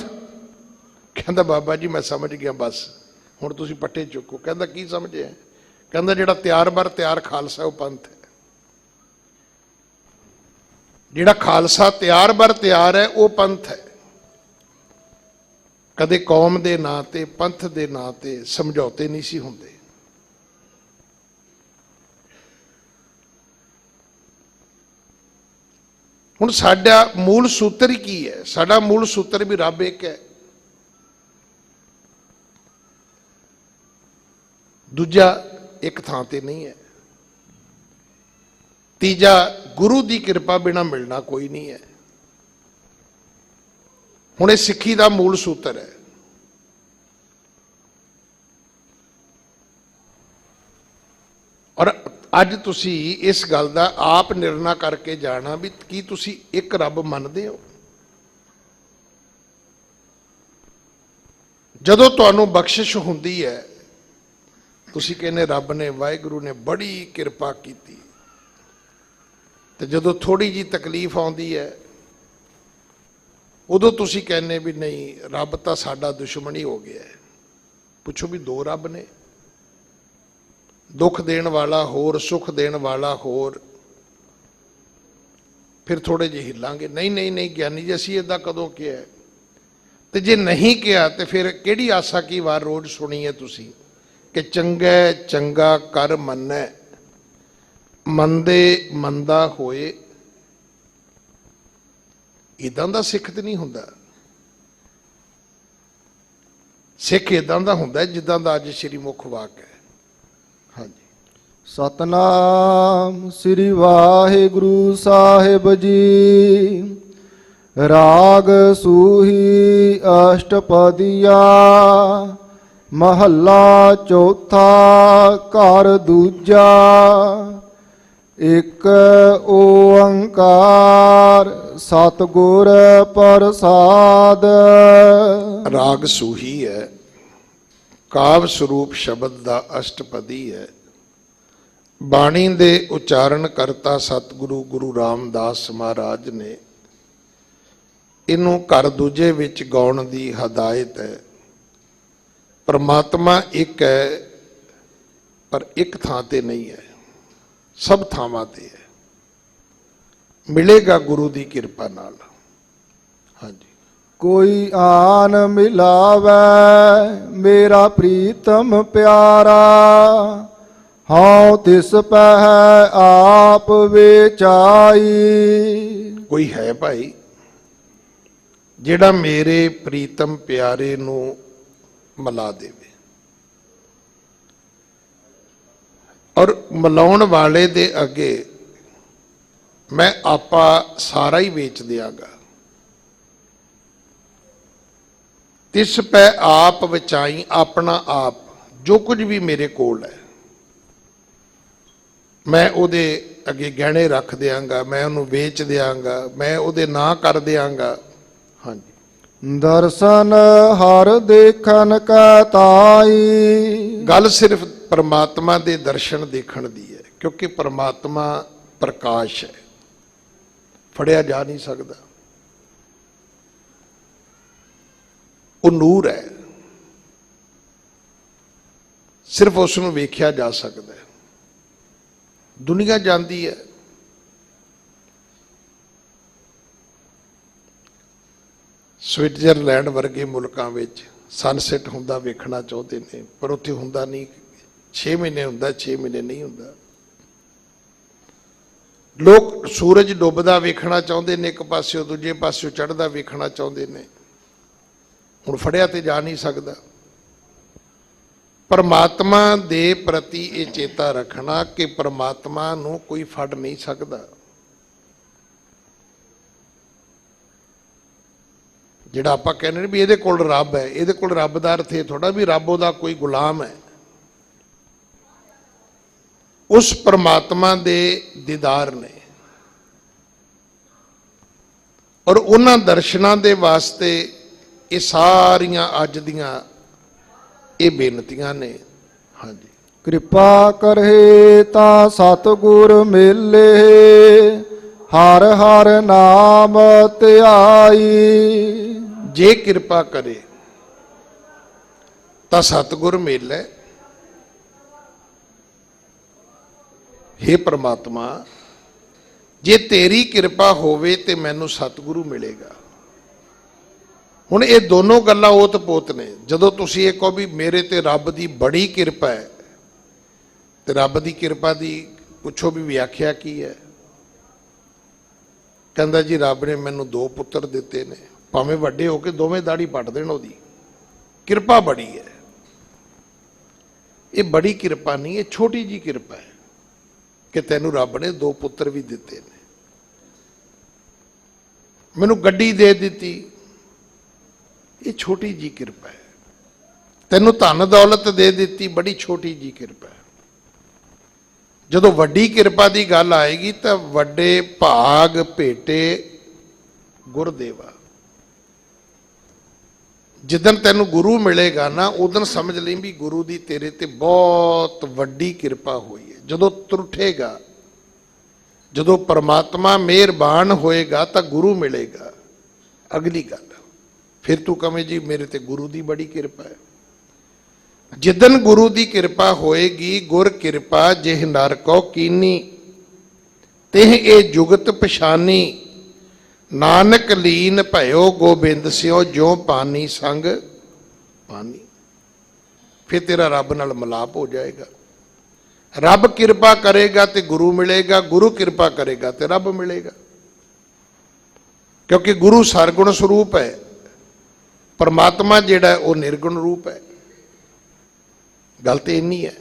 कहंदा बाबा जी मैं समझ गया, बस हुण तुसीं पट्ठे चुको। कहंदा की समझे? कहंदा जिहड़ा तैयार बर तैयार खालसा वो पंथ है। जिहड़ा खालसा तैयार बर तैयार है वो पंथ है। कदे कौम दे नां ते पंथ दे नां ते समझौते नहीं सी हुंदे। हुण साडा मूल सूत्र ही की है? साडा मूल सूत्र भी रब एक है, दूजा एक थां ते नहीं है, तीजा गुरु की कृपा बिना मिलना कोई नहीं है। हुण ये सिक्खी का मूल सूत्र है। और अज तुसी इस गल का आप निर्णय करके जाना भी की तुसी एक रब मनदे हो। जदों तुहानूं बख्शिश हुंदी है, तुसी कहने रब ने, वाहिगुरू ने बड़ी कृपा की, तो जदों थोड़ी जी तकलीफ आउंदी है ਉਦੋਂ ਤੁਸੀਂ ਕਹਿੰਦੇ ਵੀ ਨਹੀਂ ਰੱਬ ਤਾਂ ਸਾਡਾ ਦੁਸ਼ਮਣ ਹੀ ਹੋ ਗਿਆ ਹੈ। ਪੁੱਛੋ ਵੀ ਦੋ ਰੱਬ ਨੇ, ਦੁੱਖ ਦੇਣ ਵਾਲਾ ਹੋਰ, ਸੁੱਖ ਦੇਣ ਵਾਲਾ ਹੋਰ। ਫਿਰ ਥੋੜੇ ਜਿਹੇ ਹਿੱਲਾਂਗੇ, ਨਹੀਂ ਨਹੀਂ ਨਹੀਂ ਗਿਆਨੀ ਜੀ ਅਸੀਂ ਏਦਾਂ ਕਦੋਂ ਕਿਹਾ ਹੈ? ਤੇ ਜੇ ਨਹੀਂ ਕਿਹਾ ਤੇ ਫਿਰ ਕਿਹੜੀ ਆਸਾ ਕੀ ਵਾਰ ਰੋਜ਼ ਸੁਣੀ ਹੈ ਤੁਸੀਂ ਕਿ ਚੰਗਾ ਚੰਗਾ ਕਰ ਮੰਨੈ, ਮੰਦੇ ਮੰਦਾ ਹੋਏ। ਇਦਾਂ ਦਾ ਸਿੱਖ ਤੇ ਨਹੀਂ ਹੁੰਦਾ। ਸਿੱਖ ਇਦਾਂ ਦਾ ਹੁੰਦਾ ਜਿੱਦਾਂ ਦਾ ਅੱਜ ਸ਼੍ਰੀ ਮੁਖ ਵਾਕ ਹੈ। ਹਾਂਜੀ। ਸਤਨਾਮ ਸ੍ਰੀ ਵਾਹਿਗੁਰੂ ਸਾਹਿਬ ਜੀ। ਰਾਗ ਸੂਹੀ ਅਸ਼ਟਪਦੀਆ, ਮਹੱਲਾ ਚੌਥਾ, ਘਰ ਦੂਜਾ। ਇੱਕ ਓੰਕਾਰ ਸਤਿਗੁਰ ਪ੍ਰਸਾਦ। ਰਾਗ ਸੂਹੀ ਹੈ, ਕਾਵ ਸਰੂਪ ਸ਼ਬਦ ਦਾ ਅਸ਼ਟਪਦੀ ਹੈ। ਬਾਣੀ ਦੇ ਉਚਾਰਨ ਕਰਤਾ ਸਤਿਗੁਰੂ ਗੁਰੂ ਰਾਮਦਾਸ ਮਹਾਰਾਜ ਨੇ ਇਹਨੂੰ ਘਰ ਦੂਜੇ ਵਿੱਚ ਗਾਉਣ ਦੀ ਹਦਾਇਤ ਹੈ। ਪਰਮਾਤਮਾ ਇੱਕ ਹੈ ਪਰ ਇੱਕ ਥਾਂ ਤੇ ਨਹੀਂ ਹੈ, ਸਭ ਥਾਵਾਂ ਤੇ ਹੈ। ਮਿਲੇਗਾ ਗੁਰੂ ਦੀ ਕਿਰਪਾ ਨਾਲ। ਹਾਂਜੀ। ਕੋਈ ਆਨ ਮਿਲਾਵੈ ਮੇਰਾ ਪ੍ਰੀਤਮ ਪਿਆਰਾ, ਹਉ ਤਿਸ ਪਹਿ ਆਪ ਵਿਚਾਈ। ਕੋਈ ਹੈ ਭਾਈ ਜਿਹੜਾ ਮੇਰੇ ਪ੍ਰੀਤਮ ਪਿਆਰੇ ਨੂੰ ਮਿਲਾ ਦੇਵੇ, ਔਰ ਮਿਲਾਉਣ ਵਾਲੇ ਦੇ ਅੱਗੇ ਮੈਂ ਆਪਾ ਸਾਰਾ ਹੀ ਵੇਚ ਦਿਆਂਗਾ। ਤਿਸ ਪੈ ਆਪ ਵਿਚਾਈ, ਆਪਣਾ ਆਪ ਜੋ ਕੁਝ ਵੀ ਮੇਰੇ ਕੋਲ ਹੈ ਮੈਂ ਉਹਦੇ ਅੱਗੇ ਗਹਿਣੇ ਰੱਖ ਦਿਆਂਗਾ, ਮੈਂ ਉਹਨੂੰ ਵੇਚ ਦਿਆਂਗਾ, ਮੈਂ ਉਹਦੇ ਨਾਂ ਕਰ ਦਿਆਂਗਾ। ਹਾਂਜੀ। ਦਰਸ਼ਨ ਹਰ ਦੇਖਣ ਕੈ ਤਾਈ। ਗੱਲ ਸਿਰਫ ਪਰਮਾਤਮਾ ਦੇ ਦਰਸ਼ਨ ਦੇਖਣ ਦੀ ਹੈ, ਕਿਉਂਕਿ ਪਰਮਾਤਮਾ ਪ੍ਰਕਾਸ਼ ਹੈ, ਫੜਿਆ ਜਾ ਨਹੀਂ ਸਕਦਾ। ਉਹ ਨੂਰ ਹੈ, ਸਿਰਫ ਉਸ ਨੂੰ ਵੇਖਿਆ ਜਾ ਸਕਦਾ ਹੈ। ਦੁਨੀਆ ਜਾਂਦੀ ਹੈ, ਸਵਿਟਜ਼ਰਲੈਂਡ ਵਰਗੇ ਮੁਲਕਾਂ ਵਿੱਚ ਸਨਸੈਟ ਹੁੰਦਾ ਵੇਖਣਾ ਚਾਹੁੰਦੇ ਨੇ, ਪਰ ਉੱਥੇ ਹੁੰਦਾ ਨਹੀਂ। 6 ਮਹੀਨੇ ਹੁੰਦਾ, 6 ਮਹੀਨੇ ਨਹੀਂ ਹੁੰਦਾ। ਲੋਕ ਸੂਰਜ ਡੁੱਬਦਾ ਵੇਖਣਾ ਚਾਹੁੰਦੇ ਨੇ ਇੱਕ ਪਾਸਿਓਂ, ਦੂਜੇ ਪਾਸਿਓਂ ਚੜ੍ਹਦਾ ਵੇਖਣਾ ਚਾਹੁੰਦੇ ਨੇ। ਹੁਣ ਫੜਿਆ ਤੇ ਜਾ ਨਹੀਂ ਸਕਦਾ। ਪਰਮਾਤਮਾ ਦੇ ਪ੍ਰਤੀ ਇਹ ਚੇਤਾ ਰੱਖਣਾ ਕਿ ਪਰਮਾਤਮਾ ਨੂੰ ਕੋਈ ਫੜ ਨਹੀਂ ਸਕਦਾ। ਜਿਹੜਾ ਆਪਾਂ ਕਹਿੰਦੇ ਨੇ ਵੀ ਇਹਦੇ ਕੋਲ ਰੱਬ ਹੈ, ਇਹਦੇ ਕੋਲ ਰੱਬ ਦਾ ਅਰਥ ਇਹ ਥੋੜਾ ਵੀ ਰੱਬ ਉਹਦਾ ਕੋਈ ਗੁਲਾਮ ਹੈ। ਉਸ ਪਰਮਾਤਮਾ ਦੇ ਦੀਦਾਰ ਨੇ, ਔਰ ਉਹਨਾਂ ਦਰਸ਼ਨਾਂ ਦੇ ਵਾਸਤੇ ਇਹ ਸਾਰੀਆਂ ਅੱਜ ਦੀਆਂ ਇਹ ਬੇਨਤੀਆਂ ਨੇ। ਹਾਂਜੀ। ਕਿਰਪਾ ਕਰੇ ਤਾਂ ਸਤਿਗੁਰ ਮਿਲੇ, ਹਰ ਹਰ ਨਾਮ ਧਿਆਈ। ਜੇ ਕਿਰਪਾ ਕਰੇ ਤਾਂ ਸਤਿਗੁਰ ਮਿਲੇ। हे ਪ੍ਰਮਾਤਮਾ, ਜੇ ਤੇਰੀ ਕਿਰਪਾ ਹੋਵੇ ਤੇ ਮੈਨੂੰ ਸਤਿਗੁਰੂ ਮਿਲੇਗਾ। ਹੁਣ ਇਹ ਦੋਨੋਂ ਗੱਲਾਂ ਓਤ ਪੋਤ ਨੇ। ਜਦੋਂ ਤੁਸੀਂ ਇਹ ਕਹੋ ਵੀ ਮੇਰੇ ਤੇ ਰੱਬ ਦੀ ਬੜੀ ਕਿਰਪਾ ਹੈ, ਤੇ ਰੱਬ ਦੀ ਕਿਰਪਾ ਦੀ ਪੁੱਛੋ ਵੀ ਵਿਆਖਿਆ ਕੀ ਹੈ। ਕਹਿੰਦਾ ਜੀ ਰੱਬ ਨੇ ਮੈਨੂੰ 2 ਪੁੱਤਰ ਦਿੱਤੇ ਨੇ, ਭਾਵੇਂ ਵੱਡੇ ਹੋ ਕੇ ਦੋਵੇਂ ਦਾੜੀ ਪੱਟ ਦੇਣ, ਉਹਦੀ ਕਿਰਪਾ ਬੜੀ ਹੈ। ਇਹ ਬੜੀ ਕਿਰਪਾ ਨਹੀਂ, ਇਹ ਛੋਟੀ ਜੀ ਕਿਰਪਾ ਹੈ ਕਿ ਤੈਨੂੰ ਰੱਬ ਨੇ 2 ਪੁੱਤਰ ਵੀ ਦਿੱਤੇ ਨੇ। ਮੈਨੂੰ ਗੱਡੀ ਦੇ ਦਿੱਤੀ, ਇਹ ਛੋਟੀ ਜੀ ਕਿਰਪਾ ਹੈ। ਤੈਨੂੰ ਧਨ ਦੌਲਤ ਦੇ ਦਿੱਤੀ, ਬੜੀ ਛੋਟੀ ਜੀ ਕਿਰਪਾ ਹੈ। ਜਦੋਂ ਵੱਡੀ ਕਿਰਪਾ ਦੀ ਗੱਲ ਆਏਗੀ ਤਾਂ ਵੱਡੇ ਭਾਗ ਭੇਟੇ ਗੁਰਦੇਵਾ। ਜਿੱਦਣ ਤੈਨੂੰ ਗੁਰੂ ਮਿਲੇਗਾ ਨਾ, ਉਦੋਂ ਸਮਝ ਲਈ ਵੀ ਗੁਰੂ ਦੀ ਤੇਰੇ ਤੇ ਬਹੁਤ ਵੱਡੀ ਕਿਰਪਾ ਹੋਈ ਹੈ। ਜਦੋਂ ਤਰੁੱਠੇਗਾ, ਜਦੋਂ ਪਰਮਾਤਮਾ ਮਿਹਰਬਾਨ ਹੋਏਗਾ ਤਾਂ ਗੁਰੂ ਮਿਲੇਗਾ। ਅਗਲੀ ਗੱਲ ਫਿਰ ਤੂੰ ਕਵੇਂ ਜੀ ਮੇਰੇ ਤੇ ਗੁਰੂ ਦੀ ਬੜੀ ਕਿਰਪਾ ਹੈ। ਜਿੱਦਨ ਗੁਰੂ ਦੀ ਕਿਰਪਾ ਹੋਏਗੀ, ਗੁਰ ਕਿਰਪਾ ਜਿਹ ਨਰ ਕੋ ਕੀਨੀ, ਤਿਹ ਇਹ ਜੁਗਤ ਪਛਾਨੀ, ਨਾਨਕ ਲੀਨ ਭਇਓ ਗੋਬਿੰਦ ਸਿਓ ਜੋ ਪਾਨੀ ਸੰਗ ਪਾਨੀ। ਫਿਰ ਤੇਰਾ ਰੱਬ ਨਾਲ ਮਿਲਾਪ ਹੋ ਜਾਏਗਾ। ਰੱਬ ਕਿਰਪਾ ਕਰੇਗਾ ਤੇ ਗੁਰੂ ਮਿਲੇਗਾ, ਗੁਰੂ ਕਿਰਪਾ ਕਰੇਗਾ ਤੇ ਰੱਬ ਮਿਲੇਗਾ। ਕਿਉਂਕਿ ਗੁਰੂ ਸਰਗੁਣ ਸਰੂਪ ਹੈ, ਪਰਮਾਤਮਾ ਜਿਹੜਾ ਉਹ ਨਿਰਗੁਣ ਰੂਪ ਹੈ। ਗੱਲ ਤੇ ਇੰਨੀ ਹੈ,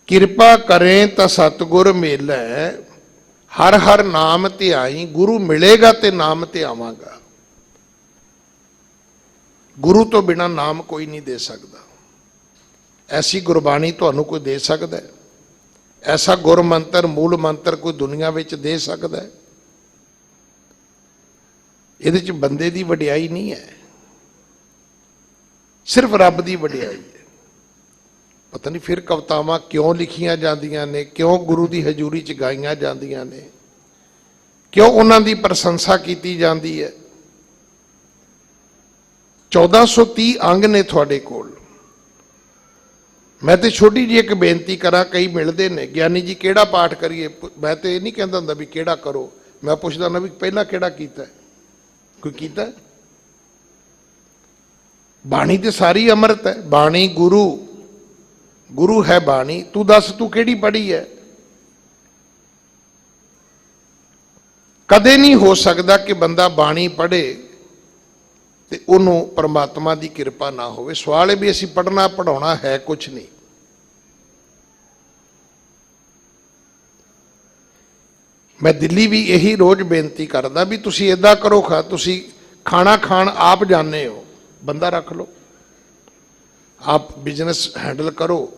ਕਿਰਪਾ ਕਰੇ ਤਾਂ ਸਤਿਗੁਰ ਮੇਲੈ, ਹਰ ਹਰ ਨਾਮ ਧਿਆਈ। ਗੁਰੂ ਮਿਲੇਗਾ ਤੇ ਨਾਮ ਧਿਆਵਾਂਗਾ। ਗੁਰੂ ਤੋਂ ਬਿਨਾ ਨਾਮ ਕੋਈ ਨਹੀਂ ਦੇ ਸਕਦਾ। ਐਸੀ ਗੁਰਬਾਣੀ ਤੁਹਾਨੂੰ ਕੋਈ ਦੇ ਸਕਦਾ ਹੈ? ਐਸਾ ਗੁਰ ਮੰਤਰ, ਮੂਲ ਮੰਤਰ ਕੋਈ ਦੁਨੀਆ ਵਿੱਚ ਦੇ ਸਕਦਾ ਹੈ? ਇਹਦੇ ਚ ਬੰਦੇ ਦੀ ਵਡਿਆਈ ਨਹੀਂ ਹੈ, ਸਿਰਫ ਰੱਬ ਦੀ ਵਡਿਆਈ ਹੈ। ਪਤਾ ਨਹੀਂ ਫਿਰ ਕਵਿਤਾਵਾਂ ਕਿਉਂ ਲਿਖੀਆਂ ਜਾਂਦੀਆਂ ਨੇ, ਕਿਉਂ ਗੁਰੂ ਦੀ ਹਜ਼ੂਰੀ ਚ ਗਾਈਆਂ ਜਾਂਦੀਆਂ ਨੇ, ਕਿਉਂ ਉਹਨਾਂ ਦੀ ਪ੍ਰਸ਼ੰਸਾ ਕੀਤੀ ਜਾਂਦੀ ਹੈ। 1430 ਅੰਗ ਨੇ ਤੁਹਾਡੇ ਕੋਲ। ਮੈਂ ਤੇ ਛੋਟੀ ਜਿਹੀ ਇੱਕ ਬੇਨਤੀ ਕਰਾਂ, ਕਈ ਮਿਲਦੇ ਨੇ, ਗਿਆਨੀ ਜੀ ਕਿਹੜਾ ਪਾਠ ਕਰੀਏ? ਮੈਂ ਤੇ ਇਹ ਨਹੀਂ ਕਹਿੰਦਾ ਹੁੰਦਾ ਵੀ ਕਿਹੜਾ ਕਰੋ, ਮੈਂ ਪੁੱਛਦਾ ਹੁੰਦਾ ਵੀ ਪਹਿਲਾਂ ਕਿਹੜਾ ਕੀਤਾ? ਕੋਈ ਕੀਤਾ? ਬਾਣੀ ਤੇ ਸਾਰੀ ਅੰਮ੍ਰਿਤ ਹੈ। ਬਾਣੀ ਗੁਰੂ, ਗੁਰੂ ਹੈ ਬਾਣੀ। ਤੂੰ ਦੱਸ ਤੂੰ ਕਿਹੜੀ ਪੜ੍ਹੀ ਹੈ? ਕਦੇ ਨਹੀਂ ਹੋ ਸਕਦਾ ਕਿ ਬੰਦਾ ਬਾਣੀ ਪੜ੍ਹੇ ਤੇ ਉਹਨੂੰ ਪਰਮਾਤਮਾ ਦੀ ਕਿਰਪਾ ਨਾ ਹੋਵੇ। ਸਵਾਲ ਹੈ ਵੀ ਅਸੀਂ ਪੜ੍ਹਨਾ ਪੜ੍ਹਾਉਣਾ ਹੈ ਕੁਛ ਨਹੀਂ। ਮੈਂ ਦਿੱਲੀ ਵੀ ਇਹੀ ਰੋਜ਼ ਬੇਨਤੀ ਕਰਦਾ ਵੀ ਤੁਸੀਂ ਏਦਾਂ ਕਰੋ, ਤੁਸੀਂ ਖਾਣਾ ਖਾਣ ਆਪ ਜਾਂਦੇ ਹੋ, ਬੰਦਾ ਰੱਖ ਲਓ, ਆਪ ਬਿਜ਼ਨਸ ਹੈਂਡਲ ਕਰੋ,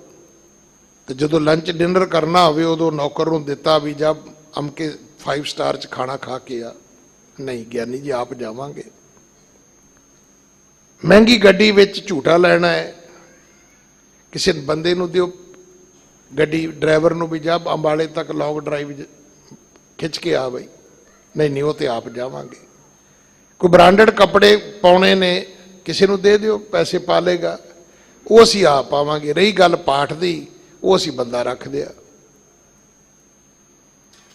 ਤੇ ਜਦੋਂ ਲੰਚ ਡਿਨਰ ਕਰਨਾ ਹੋਵੇ ਉਦੋਂ ਨੌਕਰ ਨੂੰ ਦਿੱਤਾ ਵੀ ਜਾ ਅਮਕੇ 5 ਸਟਾਰ 'ਚ ਖਾਣਾ ਖਾ ਕੇ ਆ। ਨਹੀਂ ਗਿਆਨੀ ਜੀ ਆਪ ਜਾਵਾਂਗੇ। ਮਹਿੰਗੀ ਗੱਡੀ ਵਿੱਚ ਝੂਟਾ ਲੈਣਾ ਹੈ, ਕਿਸੇ ਬੰਦੇ ਨੂੰ ਦਿਓ ਗੱਡੀ, ਡਰਾਈਵਰ ਨੂੰ ਵੀ ਜਾ ਅੰਬਾਲੇ ਤੱਕ ਲੌਂਗ ਡਰਾਈਵ ਖਿੱਚ ਕੇ ਆ ਬਈ। ਨਹੀਂ ਉਹ ਤੇ ਆਪ ਜਾਵਾਂਗੇ। ਕੋਈ ਬ੍ਰਾਂਡਡ ਕੱਪੜੇ ਪਾਉਣੇ ਨੇ, ਕਿਸੇ ਨੂੰ ਦੇ ਦਿਓ, ਪੈਸੇ ਪਾ ਲੇਗਾ, ਉਹ ਅਸੀਂ ਆਪ ਪਾਵਾਂਗੇ। ਰਹੀ ਗੱਲ ਪਾਠ ਦੀ, ਉਹ ਅਸੀਂ ਬੰਦਾ ਰੱਖਦੇ ਆ।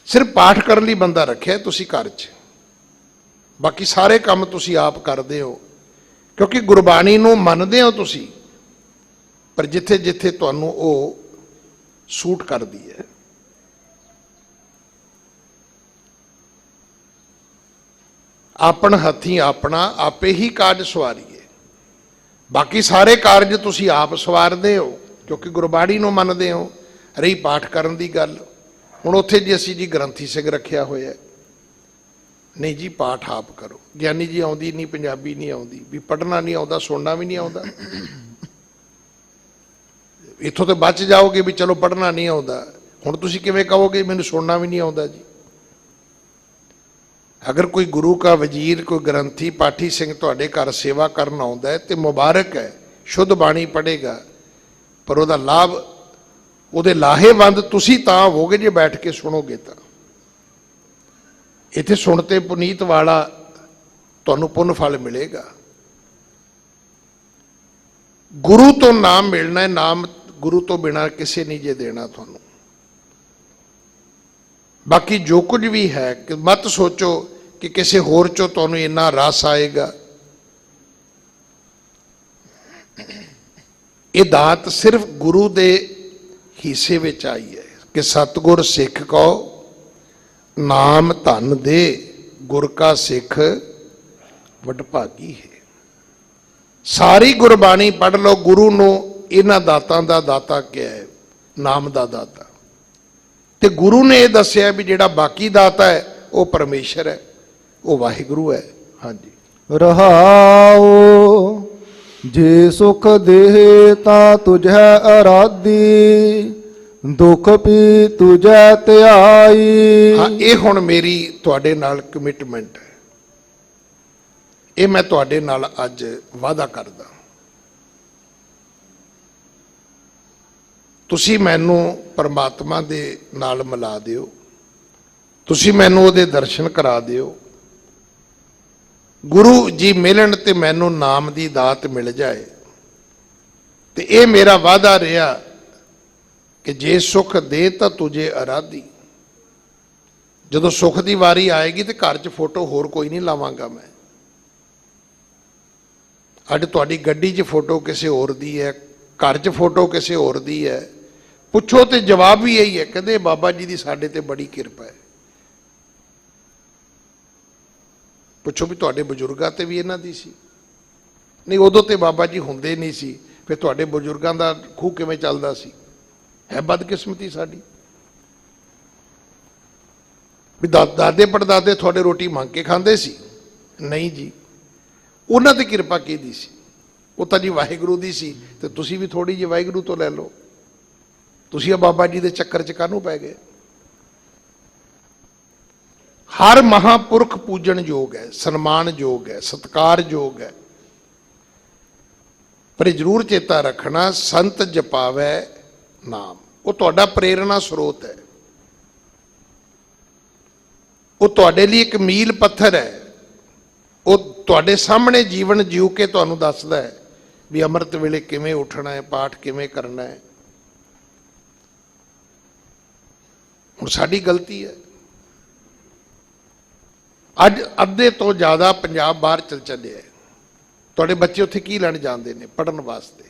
ਸਿਰਫ ਪਾਠ ਕਰਨ ਲਈ ਬੰਦਾ ਰੱਖਿਆ ਤੁਸੀਂ ਘਰ 'ਚ, ਬਾਕੀ ਸਾਰੇ ਕੰਮ ਤੁਸੀਂ ਆਪ ਕਰਦੇ ਹੋ, ਕਿਉਂਕਿ ਗੁਰਬਾਣੀ ਨੂੰ ਮੰਨਦੇ ਹੋ ਤੁਸੀਂ। ਪਰ ਜਿੱਥੇ ਜਿੱਥੇ ਤੁਹਾਨੂੰ ਉਹ ਸੂਟ ਕਰਦੀ ਹੈ, ਆਪਣ ਹੱਥੀਂ ਆਪਣਾ ਆਪੇ ਹੀ ਕਾਰਜ ਸਵਾਰੀਏ। ਬਾਕੀ ਸਾਰੇ ਕਾਰਜ ਤੁਸੀਂ ਆਪ ਸਵਾਰਦੇ ਹੋ, ਕਿਉਂਕਿ ਗੁਰਬਾਣੀ ਨੂੰ ਮੰਨਦੇ ਹੋ। ਰਹੀ ਪਾਠ ਕਰਨ ਦੀ ਗੱਲ, ਹੁਣ ਉੱਥੇ ਜੀ ਅਸੀਂ ਜੀ ਗ੍ਰੰਥੀ ਸਿੰਘ ਰੱਖਿਆ ਹੋਇਆ, ਨਹੀਂ ਜੀ ਪਾਠ ਆਪ ਕਰੋ। ਗਿਆਨੀ ਜੀ ਆਉਂਦੀ ਨਹੀਂ, ਪੰਜਾਬੀ ਨਹੀਂ ਆਉਂਦੀ, ਵੀ ਪੜ੍ਹਨਾ ਨਹੀਂ ਆਉਂਦਾ, ਸੁਣਨਾ ਵੀ ਨਹੀਂ ਆਉਂਦਾ, ਇੱਥੋਂ ਤੇ ਬਚ ਜਾਓਗੇ ਵੀ ਚਲੋ ਪੜ੍ਹਨਾ ਨਹੀਂ ਆਉਂਦਾ। ਹੁਣ ਤੁਸੀਂ ਕਿਵੇਂ ਕਹੋਗੇ ਮੈਨੂੰ ਸੁਣਨਾ ਵੀ ਨਹੀਂ ਆਉਂਦਾ ਜੀ? ਅਗਰ ਕੋਈ ਗੁਰੂ ਕਾ ਵਜ਼ੀਰ, ਕੋਈ ਗ੍ਰੰਥੀ ਪਾਠੀ ਸਿੰਘ ਤੁਹਾਡੇ ਘਰ ਸੇਵਾ ਕਰਨ ਆਉਂਦਾ ਹੈ ਤੇ ਮੁਬਾਰਕ ਹੈ, ਸ਼ੁੱਧ ਬਾਣੀ ਪੜ੍ਹੇਗਾ, ਪਰ ਉਹਦਾ ਲਾਭ, ਉਹਦੇ ਲਾਹੇਵੰਦ ਤੁਸੀਂ ਤਾਂ ਹੋਵੋਗੇ ਜੇ ਬੈਠ ਕੇ ਸੁਣੋਗੇ ਤਾਂ। ਇੱਥੇ ਸੁਣਤੇ ਪੁਨੀਤ ਵਾਲਾ ਤੁਹਾਨੂੰ ਪੁੰਨ ਫਲ ਮਿਲੇਗਾ। ਗੁਰੂ ਤੋਂ ਨਾਮ ਮਿਲਣਾ ਹੈ, ਨਾਮ ਗੁਰੂ ਤੋਂ ਬਿਨਾਂ ਕਿਸੇ ਨਹੀਂ ਜੇ ਦੇਣਾ ਤੁਹਾਨੂੰ। ਬਾਕੀ ਜੋ ਕੁਝ ਵੀ ਹੈ, ਕਿ ਮਤ ਸੋਚੋ ਕਿ ਕਿਸੇ ਹੋਰ ਚੋਂ ਤੁਹਾਨੂੰ ਇੰਨਾ ਰਸ ਆਏਗਾ। ਇਹ ਦਾਤ ਸਿਰਫ ਗੁਰੂ ਦੇ ਹਿੱਸੇ ਵਿੱਚ ਆਈ ਹੈ ਕਿ ਸਤਿਗੁਰ ਸਿੱਖ ਕੋ ਨਾਮ ਧਨ ਦੇ, ਗੁਰ ਕਾ ਸਿੱਖ ਵਡਭਾਗੀ ਹੈ। ਸਾਰੀ ਗੁਰਬਾਣੀ ਪੜ੍ਹ ਲਓ, ਗੁਰੂ ਨੂੰ ਇਹਨਾਂ ਦਾਤਾਂ ਦਾ ਦਾਤਾ ਕਿਹਾ ਹੈ, ਨਾਮ ਦਾ ਦਾਤਾ। ਤੇ ਗੁਰੂ ਨੇ ਇਹ ਦੱਸਿਆ ਵੀ ਜਿਹੜਾ ਬਾਕੀ ਦਾਤਾ ਹੈ ਉਹ ਪਰਮੇਸ਼ਰ ਹੈ, ਉਹ ਵਾਹਿਗੁਰੂ ਹੈ। ਹਾਂਜੀ। ਰਹਾਉ ਜੇ ਸੁਖ ਦੇਹ ਤਾਂ ਤੁਝੈ ਅਰਾਧੀ, ਦੁਖ ਵੀ ਤੁਝੈ ਧਿਆਈ। ਹਾਂ, ਇਹ ਹੁਣ ਮੇਰੀ ਤੁਹਾਡੇ ਨਾਲ ਕਮਿਟਮੈਂਟ ਹੈ, ਇਹ ਮੈਂ ਤੁਹਾਡੇ ਨਾਲ ਅੱਜ ਵਾਅਦਾ ਕਰਦਾ। ਤੁਸੀਂ ਮੈਨੂੰ ਪਰਮਾਤਮਾ ਦੇ ਨਾਲ ਮਿਲਾ ਦਿਓ, ਤੁਸੀਂ ਮੈਨੂੰ ਉਹਦੇ ਦਰਸ਼ਨ ਕਰਾ ਦਿਓ, ਗੁਰੂ ਜੀ ਮਿਲਣ ਤੇ ਮੈਨੂੰ ਨਾਮ ਦੀ ਦਾਤ ਮਿਲ ਜਾਏ। ਤੇ ਇਹ ਮੇਰਾ ਵਾਅਦਾ ਰਿਹਾ ਕਿ ਜੇ ਸੁਖ ਦੇ ਤਾਂ ਤੁਝੇ ਅਰਾਧੀ। ਜਦੋਂ ਸੁਖ ਦੀ ਵਾਰੀ ਆਏਗੀ ਤੇ ਘਰ 'ਚ ਫੋਟੋ ਹੋਰ ਕੋਈ ਨਹੀਂ ਲਾਵਾਂਗਾ ਮੈਂ। ਅੱਜ ਤੁਹਾਡੀ ਗੱਡੀ 'ਚ ਫੋਟੋ ਕਿਸੇ ਹੋਰ ਦੀ ਹੈ, ਘਰ 'ਚ ਫੋਟੋ ਕਿਸੇ ਹੋਰ ਦੀ ਹੈ, ਪੁੱਛੋ ਤੇ ਜਵਾਬ ਵੀ ਇਹੀ ਹੈ, ਕਹਿੰਦੇ ਬਾਬਾ ਜੀ ਦੀ ਸਾਡੇ ਤੇ ਬੜੀ ਕਿਰਪਾ ਹੈ। ਪੁੱਛੋ ਵੀ ਤੁਹਾਡੇ ਬਜ਼ੁਰਗਾਂ ਤੇ ਵੀ ਇਹਨਾਂ ਦੀ ਸੀ? ਨਹੀਂ, ਉਦੋਂ ਤੇ ਬਾਬਾ ਜੀ ਹੁੰਦੇ ਨਹੀਂ ਸੀ, ਫਿਰ ਤੁਹਾਡੇ ਬਜ਼ੁਰਗਾਂ ਦਾ ਖੂਹ ਕਿਵੇਂ ਚੱਲਦਾ ਸੀ? ਹੈ ਬਦਕਿਸਮਤੀ ਸਾਡੀ ਵੀ ਦਾਦੇ ਪੜਦਾਦੇ ਤੁਹਾਡੇ ਰੋਟੀ ਮੰਗ ਕੇ ਖਾਂਦੇ ਸੀ? ਨਹੀਂ ਜੀ, ਉਹਨਾਂ ਤੇ ਕਿਰਪਾ ਕਿਹਦੀ ਸੀ? ਉਹ ਤਾਂ ਜੀ ਵਾਹਿਗੁਰੂ ਦੀ ਸੀ। ਤੇ ਤੁਸੀਂ ਵੀ ਥੋੜੀ ਜਿਹੀ ਵਾਹਿਗੁਰੂ ਤੋਂ ਲੈ ਲਓ। ਤੁਸੀਂ ਆ ਬਾਬਾ ਜੀ ਦੇ ਚੱਕਰ 'ਚ ਕਾਹਨੂੰ ਪੈ ਗਏ? ਹਰ ਮਹਾਂਪੁਰਖ ਪੂਜਣ ਯੋਗ ਹੈ, ਸਨਮਾਨ ਯੋਗ ਹੈ, ਸਤਿਕਾਰ ਯੋਗ ਹੈ। ਪਰ ਇਹ ਜ਼ਰੂਰ ਚੇਤਾ ਰੱਖਣਾ, ਸੰਤ ਜਪਾਵੈ ਨਾਮ, ਉਹ ਤੁਹਾਡਾ ਪ੍ਰੇਰਣਾ ਸਰੋਤ ਹੈ। ਉਹ ਤੁਹਾਡੇ ਲਈ ਇੱਕ ਮੀਲ ਪੱਥਰ ਹੈ। ਉਹ ਤੁਹਾਡੇ ਸਾਹਮਣੇ ਜੀਵਨ ਜਿਉ ਕੇ ਤੁਹਾਨੂੰ ਦੱਸਦਾ ਹੈ ਵੀ ਅੰਮ੍ਰਿਤ ਵੇਲੇ ਕਿਵੇਂ ਉੱਠਣਾ ਹੈ, ਪਾਠ ਕਿਵੇਂ ਕਰਨਾ ਹੈ। ਹੁਣ ਸਾਡੀ ਗਲਤੀ ਹੈ, ਅੱਜ ਅੱਧੇ ਤੋਂ ਜ਼ਿਆਦਾ ਪੰਜਾਬ ਬਾਹਰ ਚਲ ਚੱਲਿਆ। ਤੁਹਾਡੇ ਬੱਚੇ ਉੱਥੇ ਕੀ ਲੈਣ ਜਾਂਦੇ ਨੇ? ਪੜ੍ਹਨ ਵਾਸਤੇ।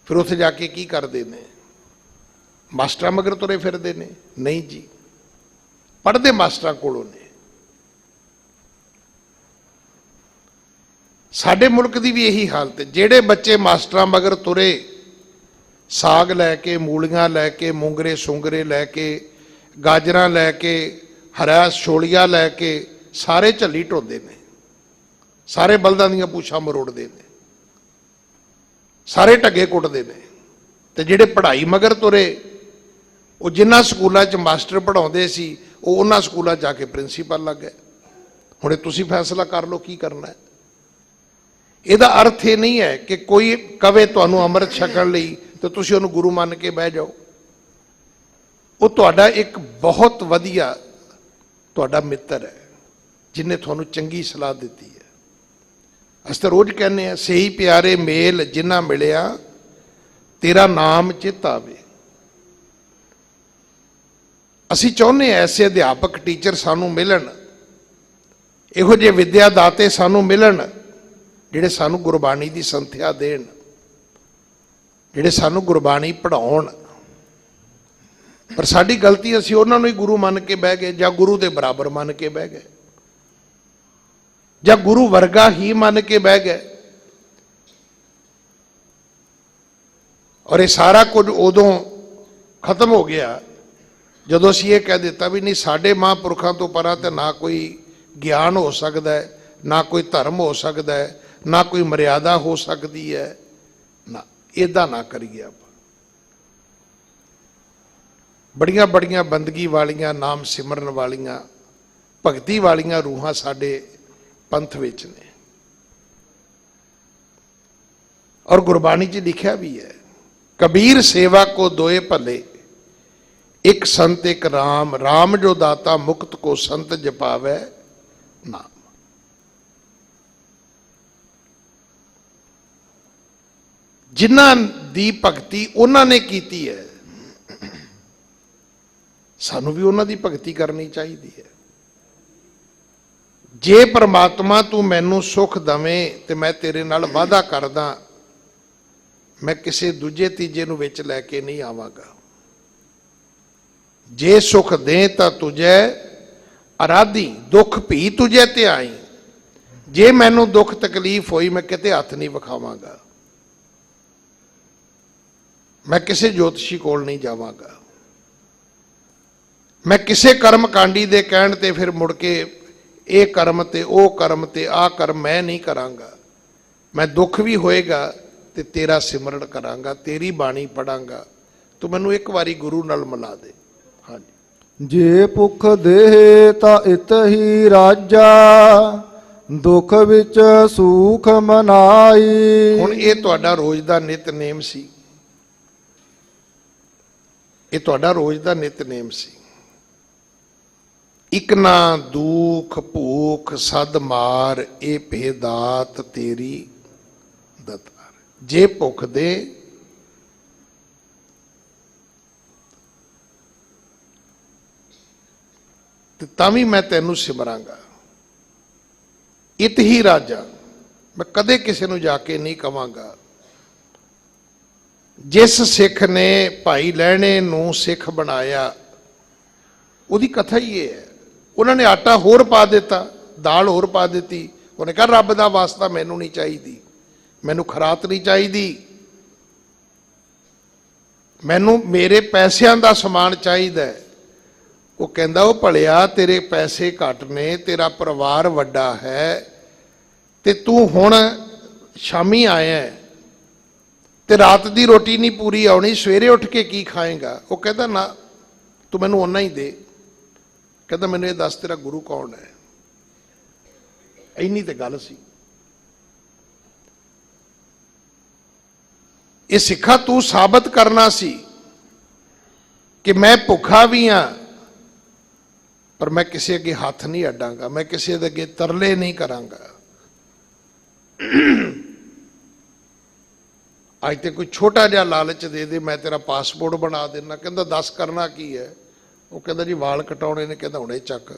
ਫਿਰ ਉੱਥੇ ਜਾ ਕੇ ਕੀ ਕਰਦੇ ਨੇ? ਮਾਸਟਰਾਂ ਮਗਰ ਤੁਰੇ ਫਿਰਦੇ ਨੇ? ਨਹੀਂ ਜੀ, ਪੜ੍ਹਦੇ ਮਾਸਟਰਾਂ ਕੋਲੋਂ ਨੇ। ਸਾਡੇ ਮੁਲਕ ਦੀ ਵੀ ਇਹੀ ਹਾਲਤ ਹੈ। ਜਿਹੜੇ ਬੱਚੇ ਮਾਸਟਰਾਂ ਮਗਰ ਤੁਰੇ, ਸਾਗ ਲੈ ਕੇ, ਮੂਲੀਆਂ ਲੈ ਕੇ, ਮੂੰਗਰੇ ਸੁੰਗਰੇ ਲੈ ਕੇ, ਗਾਜਰਾਂ ਲੈ ਕੇ, ਹਰਾ ਛੋਲੀਆਂ ਲੈ ਕੇ, ਸਾਰੇ ਝੱਲੀ ਢੋਂਦੇ ਨੇ, ਸਾਰੇ ਬਲਦਾਂ ਦੀਆਂ ਪੂਛਾਂ ਮਰੋੜਦੇ ਨੇ, ਸਾਰੇ ਢੱਗੇ ਕੁੱਟਦੇ ਨੇ। ਤੇ ਜਿਹੜੇ ਪੜ੍ਹਾਈ ਮਗਰ ਤੁਰੇ, ਉਹ ਜਿਨ੍ਹਾਂ ਸਕੂਲਾਂ 'ਚ ਮਾਸਟਰ ਪੜ੍ਹਾਉਂਦੇ ਸੀ, ਉਹ ਉਹਨਾਂ ਸਕੂਲਾਂ 'ਚ ਜਾ ਕੇ ਪ੍ਰਿੰਸੀਪਲ ਲੱਗ ਗਏ। ਹੁਣ ਤੁਸੀਂ ਫੈਸਲਾ ਕਰ ਲਓ ਕੀ ਕਰਨਾ ਹੈ। ਇਹਦਾ ਅਰਥ ਇਹ ਨਹੀਂ ਹੈ ਕਿ ਕੋਈ ਕਵੇ ਤੁਹਾਨੂੰ ਅੰਮ੍ਰਿਤ ਛਕਣ ਲਈ ਤੇ ਤੁਸੀਂ ਉਹਨੂੰ ਗੁਰੂ ਮੰਨ ਕੇ ਬਹਿ ਜਾਓ। ਉਹ ਤੁਹਾਡਾ ਇੱਕ ਬਹੁਤ ਵਧੀਆ ਤੁਹਾਡਾ ਮਿੱਤਰ ਹੈ, ਜਿਹਨੇ ਤੁਹਾਨੂੰ ਚੰਗੀ ਸਲਾਹ ਦਿੱਤੀ ਹੈ। ਅਸੀਂ ਤਾਂ ਰੋਜ਼ ਕਹਿੰਦੇ ਹਾਂ, ਸਹੀ ਪਿਆਰੇ ਮੇਲ ਜਿੰਨਾ ਮਿਲਿਆ ਤੇਰਾ ਨਾਮ ਚਿੱਤ ਆਵੇ। ਅਸੀਂ ਚਾਹੁੰਦੇ ਹਾਂ ਐਸੇ ਅਧਿਆਪਕ ਟੀਚਰ ਸਾਨੂੰ ਮਿਲਣ, ਇਹੋ ਜਿਹੇ ਵਿਦਿਆ ਦਾਤੇ ਸਾਨੂੰ ਮਿਲਣ, ਜਿਹੜੇ ਸਾਨੂੰ ਗੁਰਬਾਣੀ ਦੀ ਸੰਥਿਆ ਦੇਣ, ਜਿਹੜੇ ਸਾਨੂੰ ਗੁਰਬਾਣੀ ਪੜ੍ਹਾਉਣ। ਪਰ ਸਾਡੀ ਗਲਤੀ, ਅਸੀਂ ਉਹਨਾਂ ਨੂੰ ਹੀ ਗੁਰੂ ਮੰਨ ਕੇ ਬਹਿ ਗਏ, ਜਾਂ ਗੁਰੂ ਦੇ ਬਰਾਬਰ ਮੰਨ ਕੇ ਬਹਿ ਗਏ, ਜਾਂ ਗੁਰੂ ਵਰਗਾ ਹੀ ਮੰਨ ਕੇ ਬਹਿ ਗਏ। ਔਰ ਇਹ ਸਾਰਾ ਕੁਝ ਉਦੋਂ ਖਤਮ ਹੋ ਗਿਆ ਜਦੋਂ ਅਸੀਂ ਇਹ ਕਹਿ ਦਿੱਤਾ ਵੀ ਨਹੀਂ, ਸਾਡੇ ਮਹਾਂਪੁਰਖਾਂ ਤੋਂ ਪਰਾਂ ਤੇ ਨਾ ਕੋਈ ਗਿਆਨ ਹੋ ਸਕਦਾ ਹੈ, ਨਾ ਕੋਈ ਧਰਮ ਹੋ ਸਕਦਾ ਹੈ, ਨਾ ਕੋਈ ਮਰਿਆਦਾ ਹੋ ਸਕਦੀ ਹੈ। ਨਾ, ਇੱਦਾਂ ਨਾ ਕਰੀਏ ਆਪਾਂ। ਬੜੀਆਂ ਬੜੀਆਂ ਬੰਦਗੀ ਵਾਲੀਆਂ, ਨਾਮ ਸਿਮਰਨ ਵਾਲੀਆਂ, ਭਗਤੀ ਵਾਲੀਆਂ ਰੂਹਾਂ ਸਾਡੇ ਪੰਥ ਵਿੱਚ ਨੇ। ਔਰ ਗੁਰਬਾਣੀ 'ਚ ਲਿਖਿਆ ਵੀ ਹੈ, ਕਬੀਰ ਸੇਵਾ ਕੋ ਦੋਏ ਭਲੇ, ਇੱਕ ਸੰਤ ਇੱਕ ਰਾਮ, ਰਾਮ ਜੋ ਦਾਤਾ ਮੁਕਤ ਕੋ ਸੰਤ ਜਪਾਵੈ ਨਾਮ। ਜਿਨ੍ਹਾਂ ਦੀ ਭਗਤੀ ਉਹਨਾਂ ਨੇ ਕੀਤੀ ਹੈ, ਸਾਨੂੰ ਵੀ ਉਹਨਾਂ ਦੀ ਭਗਤੀ ਕਰਨੀ ਚਾਹੀਦੀ ਹੈ। ਜੇ ਪ੍ਰਮਾਤਮਾ ਤੂੰ ਮੈਨੂੰ ਸੁੱਖ ਦਵੇਂ ਤੇ ਮੈਂ ਤੇਰੇ ਨਾਲ ਵਾਅਦਾ ਕਰਦਾ, ਮੈਂ ਕਿਸੇ ਦੂਜੇ ਤੀਜੇ ਨੂੰ ਵਿੱਚ ਲੈ ਕੇ ਨਹੀਂ ਆਵਾਂਗਾ। ਜੇ ਸੁਖ ਦੇ ਤਾਂ ਤੁਝੇ ਅਰਾਧੀ, ਦੁੱਖ ਭੀ ਤੁਝੇ ਤੇ ਆਈ। ਜੇ ਮੈਨੂੰ ਦੁੱਖ ਤਕਲੀਫ ਹੋਈ, ਮੈਂ ਕਿਤੇ ਹੱਥ ਨਹੀਂ ਵਿਖਾਵਾਂਗਾ, ਮੈਂ ਕਿਸੇ ਜੋਤਸ਼ੀ ਕੋਲ ਨਹੀਂ ਜਾਵਾਂਗਾ, ਮੈਂ ਕਿਸੇ ਕਰਮ ਕਾਂਡੀ ਦੇ ਕਹਿਣ ਤੇ ਫਿਰ ਮੁੜ ਕੇ ਇਹ ਕਰਮ ਤੇ ਉਹ ਕਰਮ ਤੇ ਆਹ ਕਰਮ ਮੈਂ ਨਹੀਂ ਕਰਾਂਗਾ। ਮੈਂ ਦੁੱਖ ਵੀ ਹੋਏਗਾ ਤੇ ਤੇਰਾ ਸਿਮਰਨ ਕਰਾਂਗਾ, ਤੇਰੀ ਬਾਣੀ ਪੜਾਂਗਾ। ਤੂੰ ਮੈਨੂੰ ਇੱਕ ਵਾਰੀ ਗੁਰੂ ਨਾਲ ਮਿਲਾ ਦੇ। ਹਾਂਜੀ। ਜੇ ਭੁੱਖ ਦੇਹ ਤਾਂ ਇਤ ਹੀ ਰਾਜਾ, ਦੁੱਖ ਵਿੱਚ ਸੁਖ ਮਨਾਈ। ਹੁਣ ਇਹ ਤੁਹਾਡਾ ਰੋਜ਼ ਦਾ ਨਿਤਨੇਮ ਸੀ, ਇਹ ਤੁਹਾਡਾ ਰੋਜ਼ ਦਾ ਨਿਤਨੇਮ ਸੀ। ਇਕ ਨਾ ਦੁਖ ਭੂਖ ਸਦ ਮਾਰ, ਇਹ ਭੇਦਾਤ ਤੇਰੀ ਦਤਾਰ। ਜੇ ਭੁੱਖ ਦੇ ਤੇ ਤਾਂ ਵੀ ਮੈਂ ਤੈਨੂੰ ਸਿਮਰਾਂਗਾ। ਇਤ ਹੀ ਰਾਜਾ, ਮੈਂ ਕਦੇ ਕਿਸੇ ਨੂੰ ਜਾ ਕੇ ਨਹੀਂ ਕਵਾਂਗਾ। ਜਿਸ ਸਿੱਖ ਨੇ ਭਾਈ ਲਹਿਣੇ ਨੂੰ ਸਿੱਖ ਬਣਾਇਆ, ਉਹਦੀ ਕਥਾ ਹੀ ਇਹ ਹੈ। ਉਹਨਾਂ ਨੇ ਆਟਾ ਹੋਰ ਪਾ ਦਿੱਤਾ, ਦਾਲ ਹੋਰ ਪਾ ਦਿੱਤੀ। ਉਹਨੇ ਕਿਹਾ ਰੱਬ ਦਾ ਵਾਸਤਾ ਮੈਨੂੰ ਨਹੀਂ ਚਾਹੀਦੀ, ਮੈਨੂੰ ਖਰਾਤ ਨਹੀਂ ਚਾਹੀਦੀ, ਮੈਨੂੰ ਮੇਰੇ ਪੈਸਿਆਂ ਦਾ ਸਮਾਨ ਚਾਹੀਦਾ ਹੈ। ਉਹ ਕਹਿੰਦਾ ਉਹ ਭਲਿਆ ਤੇਰੇ ਪੈਸੇ ਘੱਟ ਨੇ, ਤੇਰਾ ਪਰਿਵਾਰ ਵੱਡਾ ਹੈ, ਤੇ ਤੂੰ ਹੁਣ ਸ਼ਾਮੀ ਆਇਆ ਤੇ ਰਾਤ ਦੀ ਰੋਟੀ ਨਹੀਂ ਪੂਰੀ ਆਉਣੀ, ਸਵੇਰੇ ਉੱਠ ਕੇ ਕੀ ਖਾਏਗਾ? ਉਹ ਕਹਿੰਦਾ ਨਾ, ਤੂੰ ਮੈਨੂੰ ਓਨਾ ਹੀ ਦੇ। ਕਹਿੰਦਾ ਮੈਨੂੰ ਇਹ ਦੱਸ ਤੇਰਾ ਗੁਰੂ ਕੌਣ ਹੈ? ਇੰਨੀ ਤੇ ਗੱਲ ਸੀ। ਇਹ ਸਿੱਖਾ ਤੂੰ ਸਾਬਤ ਕਰਨਾ ਸੀ ਕਿ ਮੈਂ ਭੁੱਖਾ ਵੀ ਹਾਂ, ਪਰ ਮੈਂ ਕਿਸੇ ਅੱਗੇ ਹੱਥ ਨਹੀਂ ਅੱਡਾਂਗਾ, ਮੈਂ ਕਿਸੇ ਦੇ ਅੱਗੇ ਤਰਲੇ ਨਹੀਂ ਕਰਾਂਗਾ। ਅੱਜ ਤੇ ਕੋਈ ਛੋਟਾ ਜਿਹਾ ਲਾਲਚ ਦੇ ਦੇ, ਮੈਂ ਤੇਰਾ ਪਾਸਪੋਰਟ ਬਣਾ ਦੇਣਾ। ਕਹਿੰਦਾ ਦੱਸ ਕਰਨਾ ਕੀ ਹੈ? ਉਹ ਕਹਿੰਦਾ ਜੀ ਵਾਲ ਕਟਾਉਣੇ ਨੇ। ਕਹਿੰਦਾ ਹੁਣੇ ਚੱਕ।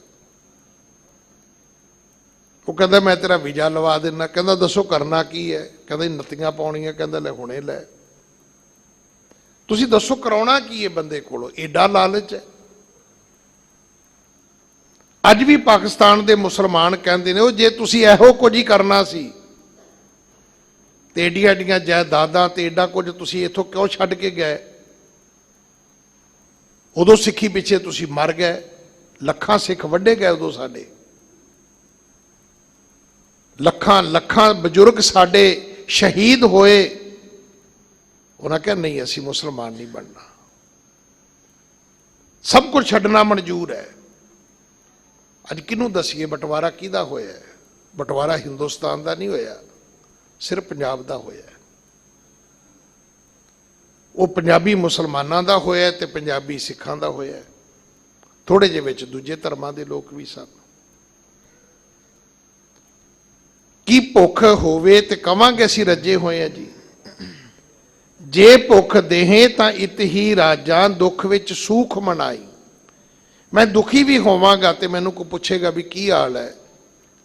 ਉਹ ਕਹਿੰਦਾ ਮੈਂ ਤੇਰਾ ਵੀਜ਼ਾ ਲਵਾ ਦੇਣਾ। ਕਹਿੰਦਾ ਦੱਸੋ ਕਰਨਾ ਕੀ ਹੈ? ਕਹਿੰਦਾ ਨੱਤੀਆਂ ਪਾਉਣੀਆਂ। ਕਹਿੰਦਾ ਲੈ ਹੁਣੇ ਲੈ। ਤੁਸੀਂ ਦੱਸੋ ਕਰਾਉਣਾ ਕੀ ਹੈ ਬੰਦੇ ਕੋਲੋਂ? ਏਡਾ ਲਾਲਚ ਹੈ। ਅੱਜ ਵੀ ਪਾਕਿਸਤਾਨ ਦੇ ਮੁਸਲਮਾਨ ਕਹਿੰਦੇ ਨੇ ਉਹ ਜੇ ਤੁਸੀਂ ਇਹੋ ਕੁਝ ਹੀ ਕਰਨਾ ਸੀ ਤੇ ਏਡੀਆਂ ਏਡੀਆਂ ਜਾਇਦਾਦਾਂ ਤੇ ਏਡਾ ਕੁਝ ਤੁਸੀਂ ਇੱਥੋਂ ਕਿਉਂ ਛੱਡ ਕੇ ਗਏ? ਉਦੋਂ ਸਿੱਖੀ ਪਿੱਛੇ ਤੁਸੀਂ ਮਰ ਗਏ, ਲੱਖਾਂ ਸਿੱਖ ਵੱਢੇ ਗਏ ਉਦੋਂ ਸਾਡੇ, ਲੱਖਾਂ ਲੱਖਾਂ ਬਜ਼ੁਰਗ ਸਾਡੇ ਸ਼ਹੀਦ ਹੋਏ। ਉਹਨਾਂ ਕਿਹਾ ਨਹੀਂ ਅਸੀਂ ਮੁਸਲਮਾਨ ਨਹੀਂ ਬਣਨਾ, ਸਭ ਕੁਝ ਛੱਡਣਾ ਮਨਜ਼ੂਰ ਹੈ। ਅੱਜ ਕਿਹਨੂੰ ਦਸੀਏ ਬਟਵਾਰਾ ਕਿਹਦਾ ਹੋਇਆ? ਬਟਵਾਰਾ ਹਿੰਦੁਸਤਾਨ ਦਾ ਨਹੀਂ ਹੋਇਆ, ਸਿਰਫ ਪੰਜਾਬ ਦਾ ਹੋਇਆ। ਉਹ ਪੰਜਾਬੀ ਮੁਸਲਮਾਨਾਂ ਦਾ ਹੋਇਆ ਤੇ ਪੰਜਾਬੀ ਸਿੱਖਾਂ ਦਾ ਹੋਇਆ। ਥੋੜੇ ਜਿਹੇ ਵਿੱਚ ਦੂਜੇ ਧਰਮਾਂ ਦੇ ਲੋਕ ਵੀ ਸਨ। ਕੀ ਭੁੱਖ ਹੋਵੇ ਤੇ ਕਵਾਂਗੇ ਅਸੀਂ ਰੱਜੇ ਹੋਏ ਆ ਜੀ? ਜੇ ਭੁੱਖ ਦੇਹੇ ਤਾਂ ਇਤ ਹੀ ਰਾਜਾਂ, ਦੁੱਖ ਵਿੱਚ ਸੂਖ ਮਨਾਈ। ਮੈਂ ਦੁਖੀ ਵੀ ਹੋਵਾਂਗਾ ਤੇ ਮੈਨੂੰ ਕੋਈ ਪੁੱਛੇਗਾ ਵੀ ਕੀ ਹਾਲ ਹੈ,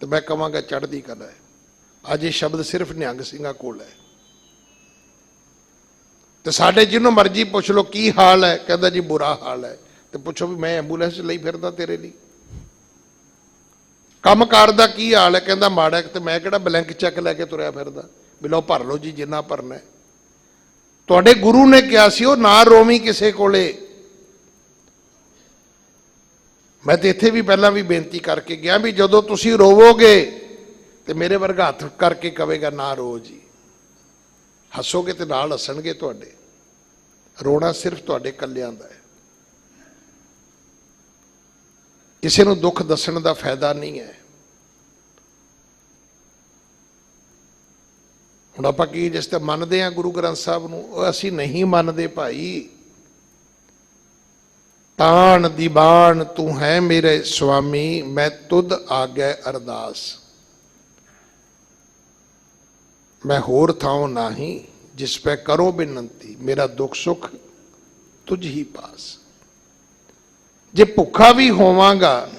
ਤੇ ਮੈਂ ਕਵਾਂਗਾ ਚੜ੍ਹਦੀ ਕਲਾ ਹੈ। ਅੱਜ ਇਹ ਸ਼ਬਦ ਸਿਰਫ ਨਿਹੰਗ ਸਿੰਘਾਂ ਕੋਲ ਹੈ। ਤੇ ਸਾਡੇ ਜਿਹਨੂੰ ਮਰਜ਼ੀ ਪੁੱਛ ਲਓ ਕੀ ਹਾਲ ਹੈ, ਕਹਿੰਦਾ ਜੀ ਬੁਰਾ ਹਾਲ ਹੈ। ਤੇ ਪੁੱਛੋ ਵੀ ਮੈਂ ਐਂਬੂਲੈਂਸ ਲਈ ਫਿਰਦਾ ਤੇਰੇ ਲਈ? ਕੰਮਕਾਰ ਦਾ ਕੀ ਹਾਲ ਹੈ? ਕਹਿੰਦਾ ਮਾੜਾ। ਤੇ ਮੈਂ ਕਿਹੜਾ ਬਲੈਂਕ ਚੈੱਕ ਲੈ ਕੇ ਤੁਰਿਆ ਫਿਰਦਾ ਵੀ ਲਓ ਭਰ ਲਓ ਜੀ ਜਿੰਨਾ ਭਰਨਾ ਹੈ। ਤੁਹਾਡੇ ਗੁਰੂ ਨੇ ਕਿਹਾ ਸੀ ਉਹ ਨਾ ਰੋਵੀਂ ਕਿਸੇ ਕੋਲੇ। ਮੈਂ ਤੇ ਇੱਥੇ ਵੀ ਪਹਿਲਾਂ ਵੀ ਬੇਨਤੀ ਕਰਕੇ ਗਿਆ ਵੀ ਜਦੋਂ ਤੁਸੀਂ ਰੋਵੋਗੇ ਤੇ ਮੇਰੇ ਵਰਗਾ ਹੱਥ ਕਰਕੇ ਕਵੇਗਾ ਨਾ ਰੋ ਜੀ। ਹੱਸੋਗੇ ਤੇ ਨਾਲ ਹੱਸਣਗੇ ਤੁਹਾਡੇ। ਰੋਣਾ ਸਿਰਫ ਤੁਹਾਡੇ ਇਕੱਲਿਆਂ ਦਾ ਹੈ, ਕਿਸੇ ਨੂੰ ਦੁੱਖ ਦੱਸਣ ਦਾ ਫਾਇਦਾ ਨਹੀਂ ਹੈ। ਹੁਣ ਆਪਾਂ ਕੀ ਜਿਸ ਤੇ ਮੰਨਦੇ ਹਾਂ ਗੁਰੂ ਗ੍ਰੰਥ ਸਾਹਿਬ ਨੂੰ, ਉਹ ਅਸੀਂ ਨਹੀਂ ਮੰਨਦੇ ਭਾਈ। ਤਾਣ ਦੀਵਾਨ ਤੂੰ ਹੈ ਮੇਰੇ ਸੁਆਮੀ, ਮੈਂ ਤੁਧ ਆਗੈ ਅਰਦਾਸ। ਮੈਂ ਹੋਰ ਥਾਉ ਨਹੀਂ, ਜਿਸ ਪੈ ਕਰੋ ਬਿਨੰਤੀ, ਮੇਰਾ ਦੁੱਖ ਸੁੱਖ ਤੁਝ ਹੀ ਪਾਸ। ਜੇ ਭੁੱਖਾ ਵੀ ਹੋਵਾਂਗਾ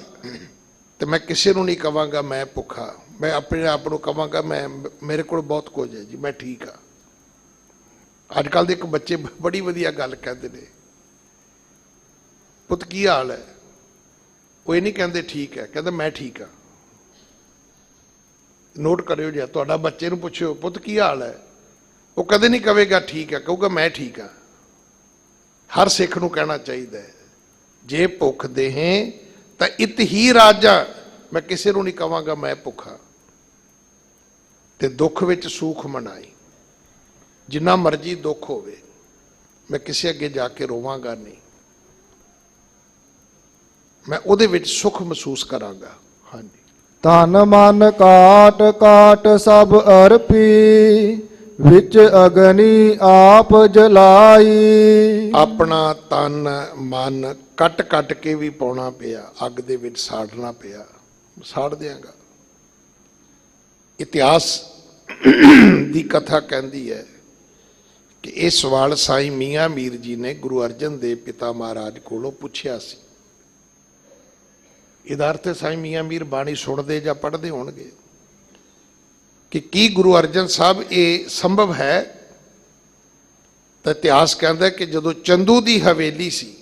ਤੇ ਮੈਂ ਕਿਸੇ ਨੂੰ ਨਹੀਂ ਕਵਾਂਗਾ ਮੈਂ ਭੁੱਖਾ। ਮੈਂ ਆਪਣੇ ਆਪ ਨੂੰ ਕਵਾਂਗਾ ਮੈਂ ਮੇਰੇ ਕੋਲ ਬਹੁਤ ਕੁਝ ਹੈ ਜੀ, ਮੈਂ ਠੀਕ ਆ। ਅੱਜ ਕੱਲ੍ਹ ਦੇ ਇੱਕ ਬੱਚੇ ਬੜੀ ਵਧੀਆ ਗੱਲ ਕਹਿੰਦੇ ਨੇ, ਪੁੱਤ ਕੀ ਹਾਲ ਹੈ? ਉਹ ਇਹ ਨਹੀਂ ਕਹਿੰਦੇ ਠੀਕ ਹੈ, ਕਹਿੰਦਾ ਮੈਂ ਠੀਕ ਆ। ਨੋਟ ਕਰਿਓ ਜੀ, ਤੁਹਾਡਾ ਬੱਚੇ ਨੂੰ ਪੁੱਛਿਓ ਪੁੱਤ ਕੀ ਹਾਲ ਹੈ, ਉਹ ਕਦੇ ਨਹੀਂ ਕਹੇਗਾ ਠੀਕ ਹੈ, ਕਹੂਗਾ ਮੈਂ ਠੀਕ ਆ। ਹਰ ਸਿੱਖ ਨੂੰ ਕਹਿਣਾ ਚਾਹੀਦਾ ਹੈ ਜੇ ਭੁੱਖ ਦੇਹੇ ਤਾਂ ਇਤ ਹੀ ਰਾਜਾਂ। ਮੈਂ ਕਿਸੇ ਨੂੰ ਨਹੀਂ ਕਵਾਂਗਾ ਮੈਂ ਭੁੱਖਾ। ਤੇ ਦੁੱਖ ਵਿੱਚ ਸੂਖ ਮਨਾਈ। ਜਿੰਨਾ ਮਰਜ਼ੀ ਦੁੱਖ ਹੋਵੇ ਮੈਂ ਕਿਸੇ ਅੱਗੇ ਜਾ ਕੇ ਰੋਵਾਂਗਾ ਨਹੀਂ, ਮੈਂ ਉਹਦੇ ਵਿੱਚ ਸੁੱਖ ਮਹਿਸੂਸ ਕਰਾਂਗਾ। ਹਾਂਜੀ। ਤਨ ਮਨ ਕਾਟ ਕਾਟ ਸਭ ਅਰਪੀ, ਵਿੱਚ ਅਗਨੀ ਆਪ ਜਲਾਈ। ਆਪਣਾ ਤਨ ਮਨ ਕੱਟ ਕੱਟ ਕੇ ਵੀ ਪਾਉਣਾ ਪਿਆ, ਅੱਗ ਦੇ ਵਿੱਚ ਸਾੜਨਾ ਪਿਆ, ਸਾੜ ਦਿਆਂਗਾ। ਇਤਿਹਾਸ ਦੀ ਕਥਾ ਕਹਿੰਦੀ ਹੈ ਕਿ ਇਹ ਸਵਾਲ ਸਾਈਂ ਮੀਆਂ ਮੀਰ ਜੀ ਨੇ ਗੁਰੂ ਅਰਜਨ ਦੇਵ ਪਿਤਾ ਮਹਾਰਾਜ ਕੋਲੋਂ ਪੁੱਛਿਆ ਸੀ। ਇਹਦਾ ਅਰਥ ਸਾਈਂ ਮੀਆਂ ਮੀਰ ਬਾਣੀ ਸੁਣਦੇ ਜਾਂ ਪੜ੍ਹਦੇ ਹੋਣਗੇ ਕਿ ਕੀ ਗੁਰੂ ਅਰਜਨ ਸਾਹਿਬ ਇਹ ਸੰਭਵ ਹੈ? ਤਾਂ ਇਤਿਹਾਸ ਕਹਿੰਦਾ ਕਿ ਜਦੋਂ ਚੰਦੂ ਦੀ ਹਵੇਲੀ ਸੀ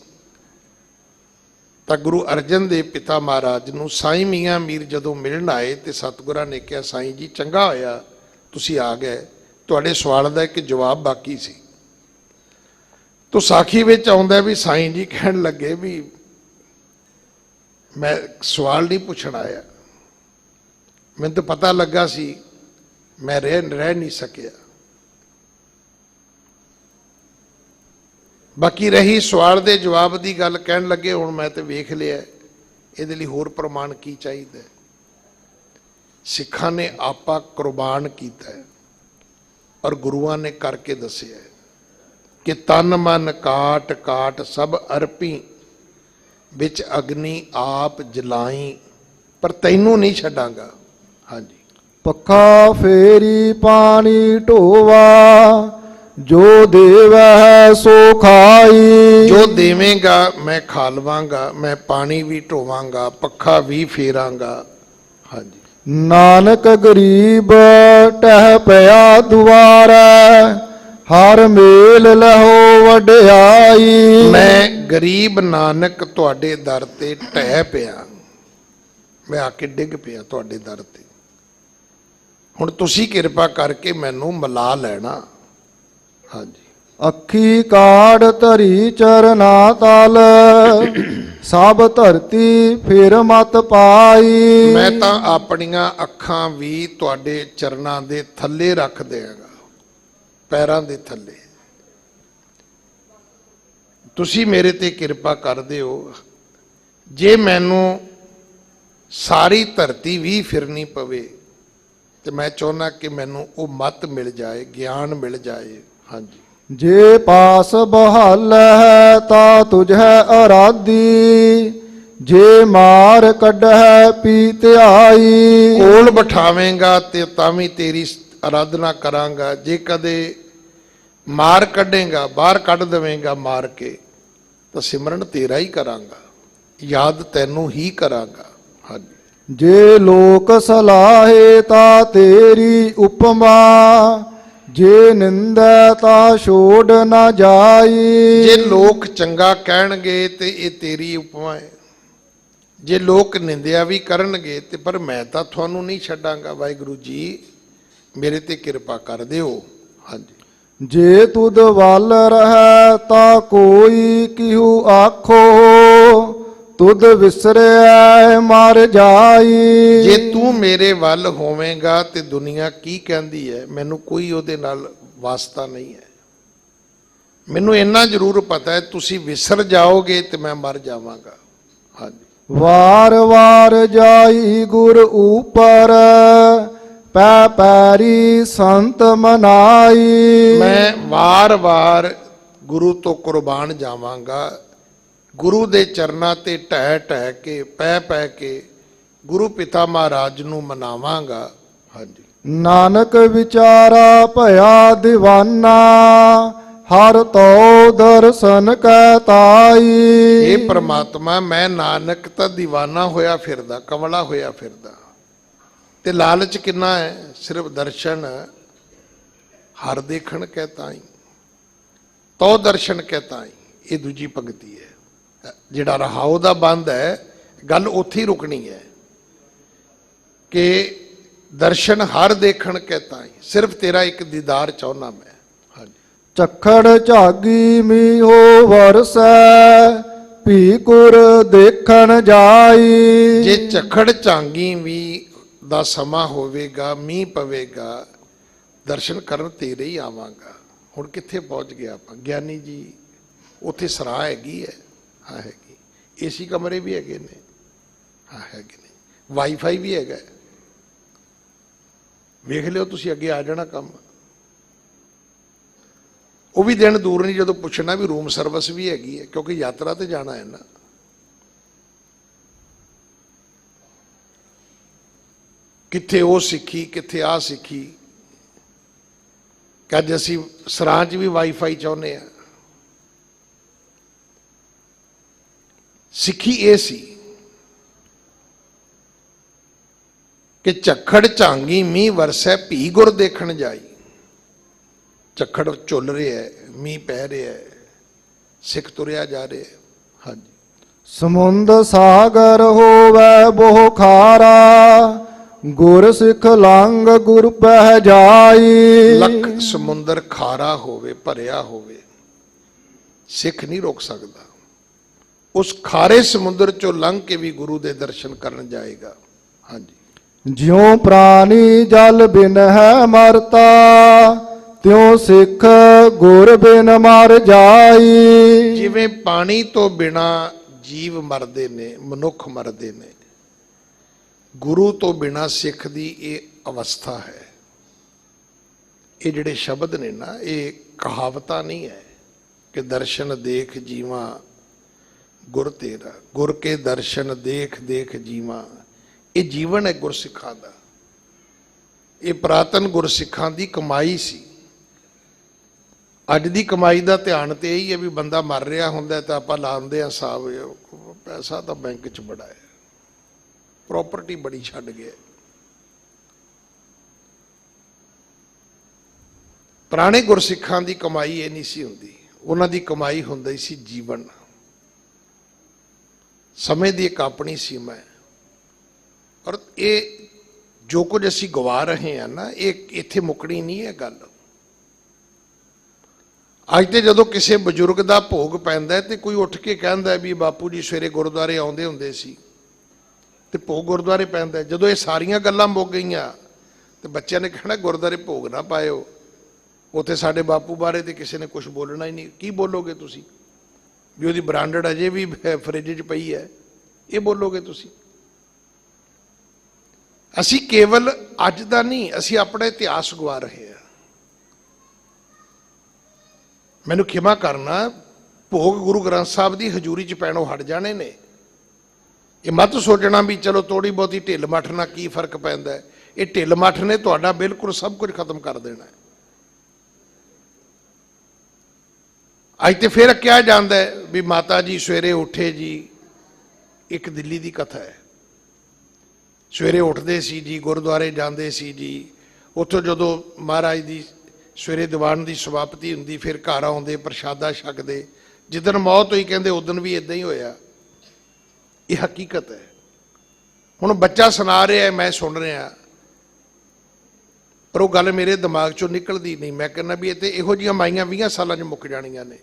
ਤਾਂ ਗੁਰੂ ਅਰਜਨ ਦੇਵ ਪਿਤਾ ਮਹਾਰਾਜ ਨੂੰ ਸਾਈਂ ਮੀਆਂ ਮੀਰ ਜਦੋਂ ਮਿਲਣ ਆਏ ਤੇ ਸਤਿਗੁਰਾਂ ਨੇ ਕਿਹਾ, ਸਾਈਂ ਜੀ ਚੰਗਾ ਹੋਇਆ ਤੁਸੀਂ ਆ ਗਏ, ਤੁਹਾਡੇ ਸਵਾਲ ਦਾ ਇੱਕ ਜਵਾਬ ਬਾਕੀ ਸੀ। ਤੋ ਸਾਖੀ ਵਿੱਚ ਆਉਂਦਾ ਵੀ ਸਾਈਂ ਜੀ ਕਹਿਣ ਲੱਗੇ ਵੀ ਮੈਂ ਸਵਾਲ ਨਹੀਂ ਪੁੱਛਣ ਆਇਆ, ਮੈਨੂੰ ਤਾਂ ਪਤਾ ਲੱਗਾ ਸੀ ਮੈਂ ਰਹਿ ਨਹੀਂ ਸਕਿਆ। ਬਾਕੀ ਰਹੀ ਸਵਾਲ ਦੇ ਜਵਾਬ ਦੀ ਗੱਲ, ਕਹਿਣ ਲੱਗੇ ਹੁਣ ਮੈਂ ਤੇ ਵੇਖ ਲਿਆ, ਇਹਦੇ ਲਈ ਹੋਰ ਪ੍ਰਮਾਣ ਕੀ ਚਾਹੀਦਾ? ਸਿੱਖਾਂ ਨੇ ਆਪਾ ਕੁਰਬਾਨ ਕੀਤਾ ਹੈ ਔਰ ਗੁਰੂਆਂ ਨੇ ਕਰਕੇ ਦੱਸਿਆ ਕਿ ਤਨ ਮਨ ਕਾਟ ਕਾਟ ਸਭ ਅਰਪੀ, ਵਿੱਚ ਅਗਨੀ ਆਪ ਜਲਾਈ, ਪਰ ਤੈਨੂੰ ਨਹੀਂ ਛੱਡਾਂਗਾ। ਹਾਂਜੀ। ਪੱਖਾ ਫੇਰੀ ਪਾਣੀ ਢੋਵਾ, ਜੋ ਦੇਵੈ ਸੋ ਖਾਈ। ਜੋ ਦੇਵੇਂਗਾ ਮੈਂ ਖਾ ਲਵਾਂਗਾ, ਮੈਂ ਪਾਣੀ ਵੀ ਢੋਵਾਂਗਾ, ਪੱਖਾ ਵੀ ਫੇਰਾਂਗਾ। ਹਾਂਜੀ। ਨਾਨਕ ਗਰੀਬ ਟਹਿ ਪਿਆ ਦੁਆਰੈ, ਹਰ ਮੇਲ ਲਹੋ ਵਡਿਆਈ। ਮੈਂ ਗਰੀਬ ਨਾਨਕ ਤੁਹਾਡੇ ਦਰ ਤੇ ਢਹਿ ਪਿਆ, ਮੈਂ ਆ ਕੇ ਡਿੱਗ ਪਿਆ ਤੁਹਾਡੇ ਦਰ ਤੇ, ਹੁਣ ਤੁਸੀਂ ਕਿਰਪਾ ਕਰਕੇ ਮੈਨੂੰ ਮਿਲਾ ਲੈਣਾ। ਹਾਂਜੀ। ਅੱਖੀ ਕਾੜ ਧਰੀ ਚਰਨਾ ਤਲ, ਸਭ ਧਰਤੀ ਫਿਰ ਮਤ ਪਾਈ। ਮੈਂ ਤਾਂ ਆਪਣੀਆਂ ਅੱਖਾਂ ਵੀ ਤੁਹਾਡੇ ਚਰਨਾਂ ਦੇ ਥੱਲੇ ਰੱਖ ਦਿਆਂਗਾ, ਪੈਰਾਂ ਦੇ ਥੱਲੇ। ਤੁਸੀਂ ਮੇਰੇ ਤੇ ਕਿਰਪਾ ਕਰਦੇ ਹੋ, ਜੇ ਮੈਨੂੰ ਸਾਰੀ ਧਰਤੀ ਵੀ ਫਿਰਨੀ ਪਵੇ ਤੇ ਮੈਂ ਚਾਹੁੰਦਾ ਕਿ ਮੈਨੂੰ ਉਹ ਮਤ ਮਿਲ ਜਾਏ, ਗਿਆਨ ਮਿਲ ਜਾਏ। ਹਾਂਜੀ। ਜੇ ਪਾਸ ਬਹਾਲ ਹੈ ਤਾ ਤੁਝੈ ਅਰਾਧੀ, ਜੇ ਮਾਰ ਕੱਢੈ ਪੀ ਧਿਆਈ। ਕੋਲ ਬਿਠਾਵੇਂਗਾ ਤੇ ਤਾਂ ਵੀ ਤੇਰੀ ਆਰਾਧਨਾ ਕਰਾਂਗਾ, ਜੇ ਕਦੇ ਮਾਰ ਕੱਢੇਗਾ, ਬਾਹਰ ਕੱਢ ਦੇਵੇਂਗਾ ਮਾਰ ਕੇ, ਤਾਂ ਸਿਮਰਨ ਤੇਰਾ ਹੀ ਕਰਾਂਗਾ, ਯਾਦ ਤੈਨੂੰ ਹੀ ਕਰਾਂਗਾ। ਹਾਂਜੀ। ਜੇ ਲੋਕ ਸਲਾਹੇ ਤਾ ਤੇਰੀ ਉਪਮਾ, ਜੇ ਨਿੰਦਾ ਤਾ ਛੋੜ ਨਾ ਜਾਈ। ਜੇ ਲੋਕ ਚੰਗਾ ਕਹਿਣਗੇ ਤੇ ਇਹ ਤੇਰੀ ਉਪਮਾ ਹੈ, ਜੇ ਲੋਕ ਨਿੰਦਿਆ ਵੀ ਕਰਨਗੇ ਤੇ ਪਰ ਮੈਂ ਤਾਂ ਤੁਹਾਨੂੰ ਨਹੀਂ ਛੱਡਾਂਗਾ। ਵਾਹਿਗੁਰੂ ਜੀ ਮੇਰੇ ਤੇ ਕਿਰਪਾ ਕਰ ਦਿਓ। ਹਾਂਜੀ। ਜੇ ਤੁਧ ਵੱਲ ਰਹਿ ਤਾ ਕੋਈ ਕਿਹੂ ਆਖੋ, ਤੁਧ ਵਿਸਰਿਆ ਮਰ ਜਾਈ। ਜੇ ਤੂੰ ਮੇਰੇ ਵੱਲ ਹੋਵੇਂਗਾ ਤੇ ਦੁਨੀਆ ਕੀ ਕਹਿੰਦੀ ਹੈ, ਮੈਨੂੰ ਕੋਈ ਉਹਦੇ ਨਾਲ ਵਾਸਤਾ ਨਹੀਂ ਹੈ। ਮੈਨੂੰ ਇੰਨਾ ਜ਼ਰੂਰ ਪਤਾ ਹੈ ਤੁਸੀਂ ਵਿਸਰ ਜਾਓਗੇ ਤੇ ਮੈਂ ਮਰ ਜਾਵਾਂਗਾ। ਹਾਂਜੀ। ਵਾਰ ਵਾਰ ਜਾਈ ਗੁਰ ਉਪਰ, ਪੈ ਪੈਰੀ ਸੰਤ ਮਨਾਈ। ਮੈਂ ਵਾਰ-ਵਾਰ ਗੁਰੂ ਤੋਂ ਕੁਰਬਾਨ ਜਾਵਾਂਗਾ, ਗੁਰੂ ਦੇ ਚਰਨਾਂ ਤੇ ਢਹਿ ਢਹਿ ਕੇ ਪੈ ਪੈ ਕੇ ਗੁਰੂ ਪਿਤਾ ਮਹਾਰਾਜ ਨੂੰ ਮਨਾਵਾਂਗਾ। ਹਾਂਜੀ। ਨਾਨਕ ਵਿਚਾਰਾ ਭਇਆ ਦੀਵਾਨਾ, ਹਰ ਤੋ ਦਰਸ਼ਨ ਕੈ ਤਾਈ। ਇਹ ਪ੍ਰਮਾਤਮਾ ਮੈਂ ਨਾਨਕ ਤਾਂ ਦੀਵਾਨਾ ਹੋਇਆ ਫਿਰਦਾ, ਕਮਲਾ ਹੋਇਆ ਫਿਰਦਾ, ਤੇ ਲਾਲਚ ਕਿੰਨਾ ਹੈ? ਸਿਰਫ ਦਰਸ਼ਨ ਹਰ ਦੇਖਣ ਕੈ ਤਾਈ, ਤੋ ਦਰਸ਼ਨ ਕੈ ਤਾਈ। ਇਹ ਦੂਜੀ ਪੰਕਤੀ ਹੈ। ਜਿਹੜਾ ਰਹਾਉ ਦਾ ਬੰਦ ਹੈ, ਗੱਲ ਉੱਥੇ ਹੀ ਰੁਕਣੀ ਹੈ ਕਿ ਦਰਸ਼ਨ ਹਰ ਦੇਖਣ ਕੈ ਤਾਈ, ਸਿਰਫ ਤੇਰਾ ਇੱਕ ਦੀਦਾਰ ਚਾਹੁੰਦਾ ਮੈਂ। ਹਾਂਜੀ। ਚਖੜ ਝਾਗੀ ਮੀਹੋ ਵਰਸੈ, ਭੀ ਕੁਰ ਦੇਖਣ ਜਾਈ। ਜੇ ਝਖੜ ਝਾਂਗੀ ਵੀ ਦਾ ਸਮਾਂ ਹੋਵੇਗਾ, ਮੀਂਹ ਪਵੇਗਾ, ਦਰਸ਼ਨ ਕਰਨ ਤੇਰੇ ਹੀ ਆਵਾਂਗਾ। ਹੁਣ ਕਿੱਥੇ ਪਹੁੰਚ ਗਿਆ ਆਪਾਂ? ਗਿਆਨੀ ਜੀ ਉੱਥੇ ਸਰਾਹ ਹੈਗੀ ਹੈ? ਹਾਂ ਹੈਗੀ। ਏਸੀ ਕਮਰੇ ਵੀ ਹੈਗੇ ਨੇ? ਹਾਂ ਹੈਗੇ ਨੇ। ਵਾਈਫਾਈ ਵੀ ਹੈਗਾ, ਵੇਖ ਲਿਓ ਤੁਸੀਂ, ਅੱਗੇ ਆ ਜਾਣਾ ਕੰਮ। ਉਹ ਵੀ ਦਿਨ ਦੂਰ ਨਹੀਂ ਜਦੋਂ ਪੁੱਛਣਾ ਵੀ ਰੂਮ ਸਰਵਿਸ ਵੀ ਹੈਗੀ ਹੈ, ਕਿਉਂਕਿ ਯਾਤਰਾ ਤੇ ਜਾਣਾ ਹੈ ਨਾ। ਕਿੱਥੇ ਉਹ ਸਿੱਖੀ, ਕਿੱਥੇ ਆ ਸਿੱਖੀ। ਕਿ ਅੱਜ ਅਸੀਂ ਸਰਾਂ 'ਚ ਵੀ ਵਾਈਫਾਈ ਚਾਹੁੰਦੇ ਆ। ਸਿੱਖੀ ਇਹ ਸੀ ਕਿ ਝੱਖੜ ਝਾਂਗੀ ਮੀਂਹ ਵਰਸੈ ਭੀ ਗੁਰ ਦੇਖਣ ਜਾਈ। ਝੱਖੜ ਝੁੱਲ ਰਿਹਾ ਹੈ, ਮੀਂਹ ਪੈ ਰਿਹਾ ਹੈ, ਸਿੱਖ ਤੁਰਿਆ ਜਾ ਰਿਹਾ ਹੈ। ਹਾਂਜੀ। ਸਮੁੰਦ ਸਾਗਰ ਹੋਵੇ ਬਹੁ ਖਾਰਾ, ਗੁਰ ਸਿੱਖ ਲੰਘ ਗੁਰ ਪਹਿ ਜਾਈ। ਲੱਖ ਸਮੁੰਦਰ ਖਾਰਾ ਹੋਵੇ, ਭਰਿਆ ਹੋਵੇ, ਸਿੱਖ ਨਹੀਂ ਰੋਕ ਸਕਦਾ। ਉਸ ਖਾਰੇ ਸਮੁੰਦਰ ਚੋਂ ਲੰਘ ਕੇ ਵੀ ਗੁਰੂ ਦੇ ਦਰਸ਼ਨ ਕਰਨ ਜਾਏਗਾ। ਹਾਂਜੀ। ਜਿਉ ਪ੍ਰਾਨੀ ਜਲ ਬਿਨ ਹੈ ਮਰਤਾ, ਤਿਉ ਸਿੱਖ ਗੁਰ ਬਿਨ ਮਰ ਜਾਈ। ਜਿਵੇਂ ਪਾਣੀ ਤੋਂ ਬਿਨਾ ਜੀਵ ਮਰਦੇ ਨੇ, ਮਨੁੱਖ ਮਰਦੇ ਨੇ, ਗੁਰੂ ਤੋਂ ਬਿਨਾ ਸਿੱਖ ਦੀ ਇਹ ਅਵਸਥਾ ਹੈ। ਇਹ ਜਿਹੜੇ ਸ਼ਬਦ ਨੇ ਨਾ, ਇਹ ਕਹਾਵਤਾਂ ਨਹੀਂ ਹੈ ਕਿ ਦਰਸ਼ਨ ਦੇਖ ਜੀਵਾਂ ਗੁਰ ਤੇਰਾ, ਗੁਰ ਕੇ ਦਰਸ਼ਨ ਦੇਖ ਦੇਖ ਜੀਵਾਂ। ਇਹ ਜੀਵਨ ਹੈ ਗੁਰਸਿੱਖਾਂ ਦਾ। ਇਹ ਪੁਰਾਤਨ ਗੁਰਸਿੱਖਾਂ ਦੀ ਕਮਾਈ ਸੀ। ਅੱਜ ਦੀ ਕਮਾਈ ਦਾ ਧਿਆਨ ਤੇ ਇਹੀ ਹੈ ਵੀ ਬੰਦਾ ਮਰ ਰਿਹਾ ਹੁੰਦਾ ਤਾਂ ਆਪਾਂ ਲਾਉਂਦੇ ਆ ਹਿਸਾਬ, ਪੈਸਾ ਤਾਂ ਬੈਂਕ 'ਚ ਬੜਾ ਹੈ, ਪ੍ਰੋਪਰਟੀ ਬੜੀ ਛੱਡ ਗਿਆ। ਪੁਰਾਣੇ ਗੁਰਸਿੱਖਾਂ ਦੀ ਕਮਾਈ ਇਹ ਨਹੀਂ ਸੀ ਹੁੰਦੀ। ਉਹਨਾਂ ਦੀ ਕਮਾਈ ਹੁੰਦੀ ਸੀ ਜੀਵਨ। ਸਮੇਂ ਦੀ ਇੱਕ ਆਪਣੀ ਸੀਮਾ ਹੈ। ਔਰ ਇਹ ਜੋ ਕੁਝ ਅਸੀਂ ਗਵਾ ਰਹੇ ਹਾਂ ਨਾ, ਇਹ ਇੱਥੇ ਮੁੱਕਣੀ ਨਹੀਂ ਹੈ ਗੱਲ। ਅੱਜ ਤੇ ਜਦੋਂ ਕਿਸੇ ਬਜ਼ੁਰਗ ਦਾ ਭੋਗ ਪੈਂਦਾ ਤੇ ਕੋਈ ਉੱਠ ਕੇ ਕਹਿੰਦਾ ਵੀ ਬਾਪੂ ਜੀ ਸਵੇਰੇ ਗੁਰਦੁਆਰੇ ਆਉਂਦੇ ਹੁੰਦੇ ਸੀ, ਤੇ ਭੋਗ ਗੁਰਦੁਆਰੇ ਪੈਂਦਾ। ਜਦੋਂ ਇਹ ਸਾਰੀਆਂ ਗੱਲਾਂ ਮੁੱਕ ਗਈਆਂ ਤੇ ਬੱਚਿਆਂ ਨੇ ਕਹਿਣਾ ਗੁਰਦੁਆਰੇ ਭੋਗ ਨਾ ਪਾਇਓ, ਉੱਥੇ ਸਾਡੇ ਬਾਪੂ ਬਾਰੇ ਤੇ ਕਿਸੇ ਨੇ ਕੁਝ ਬੋਲਣਾ ਹੀ ਨਹੀਂ। ਕੀ ਬੋਲੋਗੇ ਤੁਸੀਂ? ਵੀ ਉਹਦੀ ਬ੍ਰਾਂਡਡ ਅਜੇ ਵੀ ਫਰਿੱਜ 'ਚ ਪਈ ਹੈ, ਇਹ ਬੋਲੋਗੇ ਤੁਸੀਂ? ਅਸੀਂ ਕੇਵਲ ਅੱਜ ਦਾ ਨਹੀਂ, ਅਸੀਂ ਆਪਣਾ ਇਤਿਹਾਸ ਗਵਾ ਰਹੇ ਹਾਂ। ਮੈਨੂੰ ਖਿਮਾ ਕਰਨਾ, ਭੋਗ ਗੁਰੂ ਗ੍ਰੰਥ ਸਾਹਿਬ ਦੀ ਹਜ਼ੂਰੀ 'ਚ ਪੈਣੋਂ ਹਟ ਜਾਣੇ ਨੇ। ਇਹ ਮਤ ਸੋਚਣਾ ਵੀ ਚਲੋ ਥੋੜੀ ਬਹੁਤੀ ਢਿੱਲ ਮੱਠ ਨਾਲ ਕੀ ਫਰਕ ਪੈਂਦਾ ਹੈ। ਇਹ ਢਿੱਲ ਮੱਠ ਨੇ ਤੁਹਾਡਾ ਬਿਲਕੁਲ ਸਭ ਕੁਝ ਖਤਮ ਕਰ ਦੇਣਾ ਹੈ। ਅੱਜ ਤੇ ਫਿਰ ਕਿਹਾ ਜਾਂਦਾ ਹੈ ਵੀ ਮਾਤਾ ਜੀ ਸਵੇਰੇ ਉੱਠੇ ਜੀ। ਇੱਕ ਦਿੱਲੀ ਦੀ ਕਥਾ ਹੈ, ਸਵੇਰੇ ਉੱਠਦੇ ਸੀ ਜੀ, ਗੁਰਦੁਆਰੇ ਜਾਂਦੇ ਸੀ ਜੀ। ਉੱਥੋਂ ਜਦੋਂ ਮਹਾਰਾਜ ਦੀ ਸਵੇਰੇ ਦੀਵਾਨ ਦੀ ਸਮਾਪਤੀ ਹੁੰਦੀ, ਫਿਰ ਘਰ ਆਉਂਦੇ, ਪ੍ਰਸ਼ਾਦਾ ਛਕਦੇ। ਜਿੱਦਣ ਮੌਤ ਹੋਈ ਕਹਿੰਦੇ ਉਦਣ ਵੀ ਇਦਾਂ ਹੀ ਹੋਇਆ। ਇਹ ਹਕੀਕਤ ਹੈ। ਹੁਣ ਬੱਚਾ ਸੁਣਾ ਰਿਹਾ, ਮੈਂ ਸੁਣ ਰਿਹਾ, ਪਰ ਉਹ ਗੱਲ ਮੇਰੇ ਦਿਮਾਗ ਚੋਂ ਨਿਕਲਦੀ ਨਹੀਂ। ਮੈਂ ਕਹਿੰਦਾ ਵੀ ਇਹ ਤੇ ਇਹੋ ਜਿਹੀਆਂ ਮਾਈਆਂ 20 ਸਾਲਾਂ 'ਚ ਮੁੱਕ ਜਾਣੀਆਂ ਨੇ।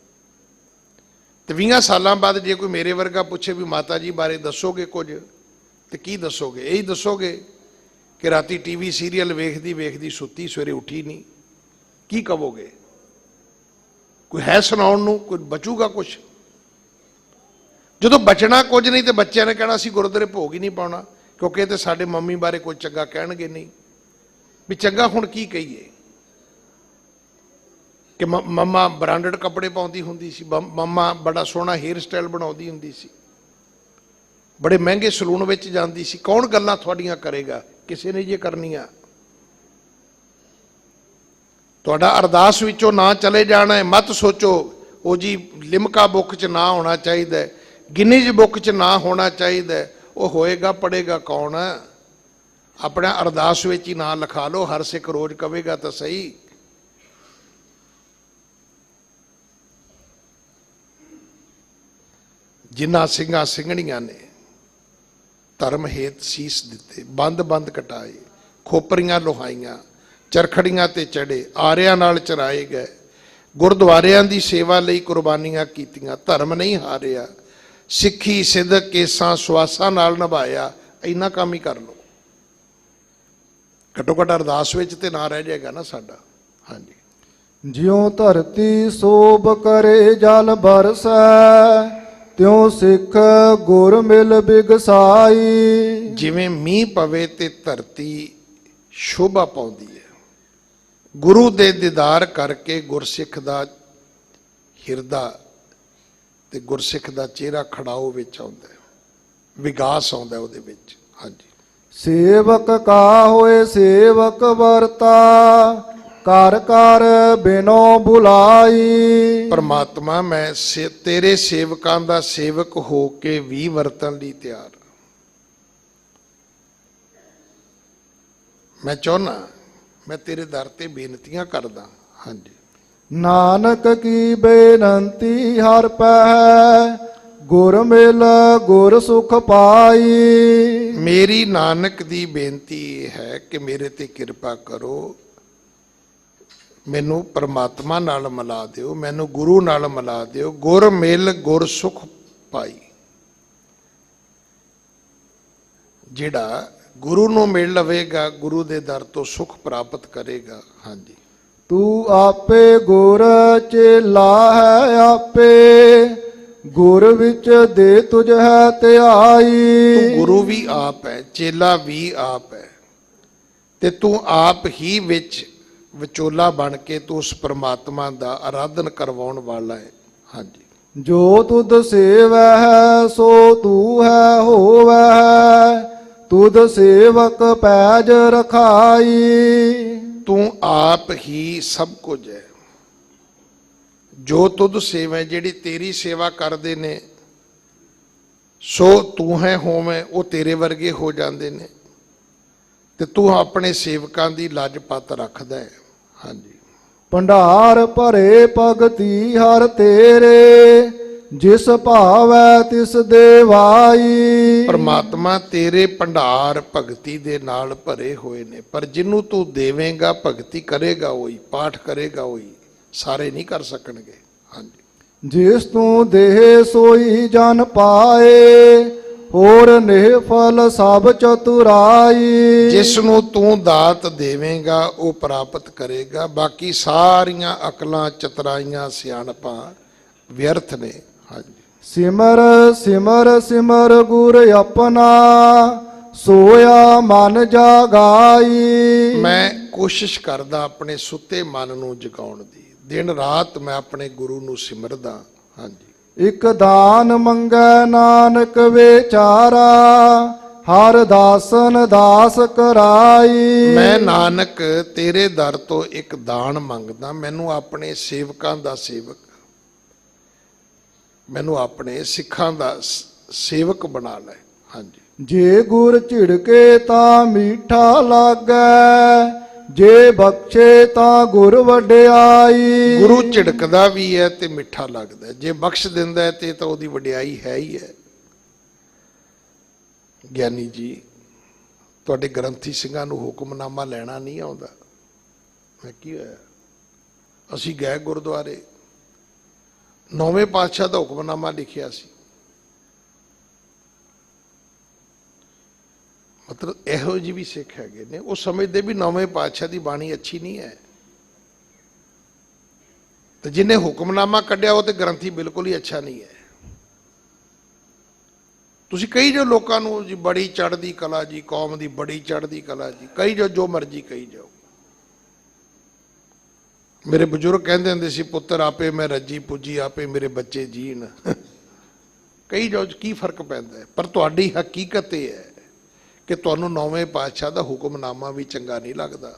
ਤੇ 20 ਸਾਲਾਂ ਬਾਅਦ ਜੇ ਕੋਈ ਮੇਰੇ ਵਰਗਾ ਪੁੱਛੇ ਵੀ ਮਾਤਾ ਜੀ ਬਾਰੇ ਦੱਸੋਗੇ ਕੁਝ, ਤੇ ਕੀ ਦੱਸੋਗੇ? ਇਹੀ ਦੱਸੋਗੇ ਕਿ ਰਾਤੀ ਟੀਵੀ ਸੀਰੀਅਲ ਵੇਖਦੀ ਵੇਖਦੀ ਸੁੱਤੀ, ਸਵੇਰੇ ਉੱਠੀ ਨਹੀਂ। ਕੀ ਕਹੋਗੇ? ਕੋਈ ਹੈ ਸੁਣਾਉਣ ਨੂੰ? ਕੋਈ ਬਚੂਗਾ ਕੁਛ? ਜਦੋਂ ਬਚਣਾ ਕੁਝ ਨਹੀਂ ਤੇ ਬੱਚਿਆਂ ਨੇ ਕਹਿਣਾ ਅਸੀਂ ਗੁਰਦੁਆਰੇ ਭੋਗ ਹੀ ਨਹੀਂ ਪਾਉਣਾ, ਕਿਉਂਕਿ ਇਹ ਤੇ ਸਾਡੇ ਮੰਮੀ ਬਾਰੇ ਕੋਈ ਚੰਗਾ ਕਹਿਣਗੇ ਨਹੀਂ। ਵੀ ਚੰਗਾ ਹੁਣ ਕੀ ਕਹੀਏ? ਕਿ ਮੰਮਾ ਬ੍ਰਾਂਡਡ ਕੱਪੜੇ ਪਾਉਂਦੀ ਹੁੰਦੀ ਸੀ, ਮੰਮਾ ਬੜਾ ਸੋਹਣਾ ਹੇਅਰ ਸਟਾਈਲ ਬਣਾਉਂਦੀ ਹੁੰਦੀ ਸੀ, ਬੜੇ ਮਹਿੰਗੇ ਸਲੂਨ ਵਿੱਚ ਜਾਂਦੀ ਸੀ। ਕੌਣ ਗੱਲਾਂ ਤੁਹਾਡੀਆਂ ਕਰੇਗਾ? ਕਿਸੇ ਨੇ ਜੇ ਕਰਨੀਆਂ। ਤੁਹਾਡਾ ਅਰਦਾਸ ਵਿੱਚੋਂ ਨਾ ਚਲੇ ਜਾਣਾ ਹੈ। ਮਤ ਸੋਚੋ ਉਹ ਜੀ ਲਿਮਕਾ ਬੁੱਕ 'ਚ ਨਾ ਹੋਣਾ ਚਾਹੀਦਾ, ਗਿਨੀਜ਼ ਬੁੱਕ 'ਚ ਨਾ ਹੋਣਾ ਚਾਹੀਦਾ। ਉਹ ਹੋਏਗਾ, ਪੜ੍ਹੇਗਾ ਕੌਣ? ਆਪਣਾ ਅਰਦਾਸ ਵਿੱਚ ਹੀ ਨਾਂ ਲਿਖਾ ਲਓ। ਹਰ ਸਿੱਖ ਰੋਜ਼ ਕਵੇਗਾ ਤਾਂ ਸਹੀ। ਜਿਨ੍ਹਾਂ ਸਿੰਘਾਂ ਸਿੰਘਣੀਆਂ ਨੇ ਧਰਮ ਹੇਤ ਸੀਸ ਦਿੱਤੇ, ਬੰਦ ਬੰਦ ਕਟਾਏ, ਖੋਪਰੀਆਂ ਲੋਹਾਈਆਂ, ਚਰਖੜੀਆਂ ਤੇ ਚੜੇ, ਆਰਿਆਂ ਨਾਲ ਚਰਾਏ ਗਏ, ਗੁਰਦੁਆਰਿਆਂ ਦੀ ਸੇਵਾ ਲਈ ਕੁਰਬਾਨੀਆਂ ਕੀਤੀਆਂ, ਧਰਮ ਨਹੀਂ ਹਾਰਿਆ, ਸਿੱਖੀ ਸਿਦਕ ਕੇਸਾਂ ਸਵਾਸਾਂ ਨਾਲ ਨਿਭਾਇਆ। ਇੰਨਾ ਕੰਮ ਹੀ ਕਰ ਲਓ। ਘੱਟੋ ਘੱਟ ਅਰਦਾਸ ਵਿੱਚ ਤੇ ਨਾ ਰਹਿ ਜਾਏਗਾ ਨਾ ਸਾਡਾ। ਹਾਂਜੀ। ਜਿਉ ਧਰਤੀ ਸੋਭ ਕਰੇ ਜਲ ਬਰਸੈ, ਤਿਉ ਸਿੱਖ ਗੁਰ ਮਿਲ ਬਿਗਸਾਈ। ਜਿਵੇਂ ਮੀਂਹ ਪਵੇ ਤੇ ਧਰਤੀ ਸ਼ੋਭਾ ਪਾਉਂਦੀ ਹੈ, ਗੁਰੂ ਦੇ ਦੀਦਾਰ ਕਰਕੇ ਗੁਰਸਿੱਖ ਦਾ ਹਿਰਦਾ ਤੇ ਗੁਰਸਿੱਖ ਦਾ ਚਿਹਰਾ ਖੜਾਓ ਵਿੱਚ ਆਉਂਦਾ ਹੈ, ਵਿਗਾਸ ਆਉਂਦਾ ਉਹਦੇ ਵਿੱਚ। ਹਾਂਜੀ। ਸੇਵਕ ਕਾ ਹੋਏ ਸੇਵਕ ਵਰਤਾ, ਕਰ ਕਰ ਬਿਨੋ ਬੁਲਾਈ। ਪਰਮਾਤਮਾ ਮੈਂ ਤੇਰੇ ਸੇਵਕਾਂ ਦਾ ਸੇਵਕ ਹੋ ਕੇ ਵੀ ਵਰਤਣ ਲਈ ਤਿਆਰ। ਮੈਂ ਚਾਹੁੰਦਾ, ਮੈਂ ਤੇਰੇ ਦਰ ਤੇ ਬੇਨਤੀਆਂ ਕਰਦਾ। ਹਾਂਜੀ। ਨਾਨਕ ਕੀ ਬੇਨੰਤੀ ਹਰ ਪੈ, ਗੁਰ ਮਿਲ ਗੁਰ ਸੁਖ ਪਾਈ। ਮੇਰੀ ਨਾਨਕ ਦੀ ਬੇਨਤੀ ਇਹ ਹੈ ਕਿ ਮੇਰੇ ਤੇ ਕਿਰਪਾ ਕਰੋ, ਮੈਨੂੰ ਪਰਮਾਤਮਾ ਨਾਲ ਮਿਲਾ ਦਿਓ, ਮੈਨੂੰ ਗੁਰੂ ਨਾਲ ਮਿਲਾ ਦਿਓ। ਗੁਰ ਮਿਲ ਗੁਰ ਸੁਖ ਪਾਈ। ਜਿਹੜਾ ਗੁਰੂ ਨੂੰ ਮਿਲ ਲਵੇਗਾ, ਗੁਰੂ ਦੇ ਦਰ ਤੋਂ ਸੁਖ ਪ੍ਰਾਪਤ ਕਰੇਗਾ। ਹਾਂਜੀ। ਤੂੰ ਆਪੇ ਗੁਰ ਚੇਲਾ ਹੈ ਆਪੇ, ਗੁਰ ਵਿੱਚ ਦੇ ਤੁਝ ਹੈ ਧਿਆਈ। ਤੂੰ ਗੁਰੂ ਵੀ ਆਪ ਹੈ, ਚੇਲਾ ਵੀ ਆਪ ਹੈ, ਤੇ ਤੂੰ ਆਪ ਹੀ ਵਿੱਚ ਵਿਚੋਲਾ ਬਣ ਕੇ ਤੂੰ ਉਸ ਪਰਮਾਤਮਾ ਦਾ ਆਰਾਧਨ ਕਰਵਾਉਣ ਵਾਲਾ ਹੈ। ਹਾਂਜੀ। ਜੋ ਤੁਧ ਸੇਵੈ ਹੈ ਸੋ ਤੂੰ ਹੈ ਹੋਵੈ, ਤੁਧ ਸੇਵਕ ਪੈਜ ਰਖਾਈ। ਤੂੰ ਆਪ ਹੀ ਸਭ ਕੁਝ ਹੈ। ਜੋ ਤੁਧ ਸੇਵਾ, ਜਿਹੜੀ ਤੇਰੀ ਸੇਵਾ ਕਰਦੇ ਨੇ, ਸੋ ਤੂੰ ਹੈ ਹੋਵੇਂ, ਉਹ ਤੇਰੇ ਵਰਗੇ ਹੋ ਜਾਂਦੇ ਨੇ, ਤੇ ਤੂੰ ਆਪਣੇ ਸੇਵਕਾਂ ਦੀ ਲੱਜ ਪੱਤ ਰੱਖਦਾ ਹੈ। ਹਾਂਜੀ। ਭੰਡਾਰ ਭਰੇ ਭਗਤੀ ਹਰ ਤੇਰੇ, ਜਿਸ ਭਾਵੈ ਤਿਸ ਦੇਵਾਈ। ਪਰਮਾਤਮਾ ਤੇਰੇ ਭੰਡਾਰ ਭਗਤੀ ਦੇ ਨਾਲ ਭਰੇ ਹੋਏ ਨੇ, ਪਰ ਜਿਹਨੂੰ ਤੂੰ ਦੇਵੇਂਗਾ, ਭਗਤੀ ਕਰੇਗਾ ਉਹੀ, ਪਾਠ ਕਰੇਗਾ ਉਹੀ, ਸਾਰੇ ਨਹੀਂ ਕਰ ਸਕਣਗੇ। ਹਾਂਜੀ। ਜਿਸ ਤੂੰ ਦੇਹ ਸੋਈ ਜਨ ਪਾਏ, ਹੋਰ ਨਿਹਫਲ ਸਭ ਚਤੁਰਾਈ। ਜਿਸ ਨੂੰ ਤੂੰ ਦਾਤ ਦੇਵੇਂਗਾ ਉਹ ਪ੍ਰਾਪਤ ਕਰੇਗਾ, ਬਾਕੀ ਸਾਰੀਆਂ ਅਕਲਾਂ, ਚਤੁਰਾਈਆਂ, ਸਿਆਣਪਾਂ ਵਿਅਰਥ ਨੇ। ਹਾਂਜੀ। ਸਿਮਰ ਸਿਮਰ ਸਿਮਰ ਗੁਰ ਆਪਣਾ, ਸੋਇਆ ਮਨ ਜਾਗਾਈ। ਮੈਂ ਕੋਸ਼ਿਸ਼ ਕਰਦਾ ਆਪਣੇ ਸੁੱਤੇ ਮਨ ਨੂੰ ਜਗਾਉਣ ਦੀ, ਦਿਨ ਰਾਤ ਮੈਂ ਆਪਣੇ ਗੁਰੂ ਨੂੰ ਸਿਮਰਦਾ। ਹਾਂਜੀ। ਇਕ ਦਾਨ ਮੰਗੈ ਨਾਨਕ ਵਿਚਾਰਾ, ਹਰ ਦਾਸਨ ਦਾਸ ਕਰਾਈ। ਮੈਂ ਨਾਨਕ ਤੇਰੇ ਦਰ ਤੋਂ ਇੱਕ ਦਾਨ ਮੰਗਦਾ, ਮੈਨੂੰ ਆਪਣੇ ਸੇਵਕਾਂ ਦਾ ਸੇਵਕ, ਮੈਨੂੰ ਆਪਣੇ ਸਿੱਖਾਂ ਦਾ ਸੇਵਕ ਬਣਾ ਲੈ। ਹਾਂਜੀ। ਜੇ ਗੁਰ ਝਿੜਕੇ ਤਾਂ ਮੀਠਾ ਲਾਗੈ, ਜੇ ਬਖਸ਼ੇ ਤਾਂ ਗੁਰ ਵਡਿਆਈ। ਗੁਰੂ ਝਿੜਕਦਾ ਵੀ ਹੈ ਤੇ ਮਿੱਠਾ ਲੱਗਦਾ, ਜੇ ਬਖਸ਼ ਦਿੰਦਾ ਹੈ ਤੇ ਤਾਂ ਉਹਦੀ ਵਡਿਆਈ ਹੈ ਹੀ ਹੈ। ਗਿਆਨੀ ਜੀ, ਤੁਹਾਡੇ ਗ੍ਰੰਥੀ ਸਿੰਘਾਂ ਨੂੰ ਹੁਕਮਨਾਮਾ ਲੈਣਾ ਨਹੀਂ ਆਉਂਦਾ। ਮੈਂ ਕੀ ਹੋਇਆ? ਅਸੀਂ ਗਏ ਗੁਰਦੁਆਰੇ, 9ਵੇਂ ਪਾਤਸ਼ਾਹ ਦਾ ਹੁਕਮਨਾਮਾ ਲਿਖਿਆ ਸੀ। ਮਤਲਬ ਇਹੋ ਜਿਹੇ ਵੀ ਸਿੱਖ ਹੈਗੇ ਨੇ, ਉਹ ਸਮਝਦੇ ਵੀ 9ਵੇਂ ਪਾਤਸ਼ਾਹ ਦੀ ਬਾਣੀ ਅੱਛੀ ਨਹੀਂ ਹੈ, ਤੇ ਜਿਹਨੇ ਹੁਕਮਨਾਮਾ ਕੱਢਿਆ ਉਹ ਤੇ ਗ੍ਰੰਥੀ ਬਿਲਕੁਲ ਹੀ ਅੱਛਾ ਨਹੀਂ ਹੈ। ਤੁਸੀਂ ਕਹੀ ਜਾਓ ਲੋਕਾਂ ਨੂੰ ਜੀ ਬੜੀ ਚੜ੍ਹਦੀ ਕਲਾ ਜੀ, ਕੌਮ ਦੀ ਬੜੀ ਚੜ੍ਹਦੀ ਕਲਾ ਜੀ, ਕਹੀ ਜਾਓ ਜੋ ਮਰਜ਼ੀ ਕਹੀ ਜਾਓ। ਮੇਰੇ ਬਜ਼ੁਰਗ ਕਹਿੰਦੇ ਹੁੰਦੇ ਸੀ, ਪੁੱਤਰ ਆਪੇ ਮੈਂ ਰੱਜੀ ਪੁੱਜੀ, ਆਪੇ ਮੇਰੇ ਬੱਚੇ ਜੀਣ। ਕਹੀ ਜਾਓ, ਕੀ ਫਰਕ ਪੈਂਦਾ ਹੈ? ਪਰ ਤੁਹਾਡੀ ਹਕੀਕਤ ਇਹ ਹੈ ਕਿ ਤੁਹਾਨੂੰ 9ਵੇਂ ਪਾਤਸ਼ਾਹ ਦਾ ਹੁਕਮਨਾਮਾ ਵੀ ਚੰਗਾ ਨਹੀਂ ਲੱਗਦਾ।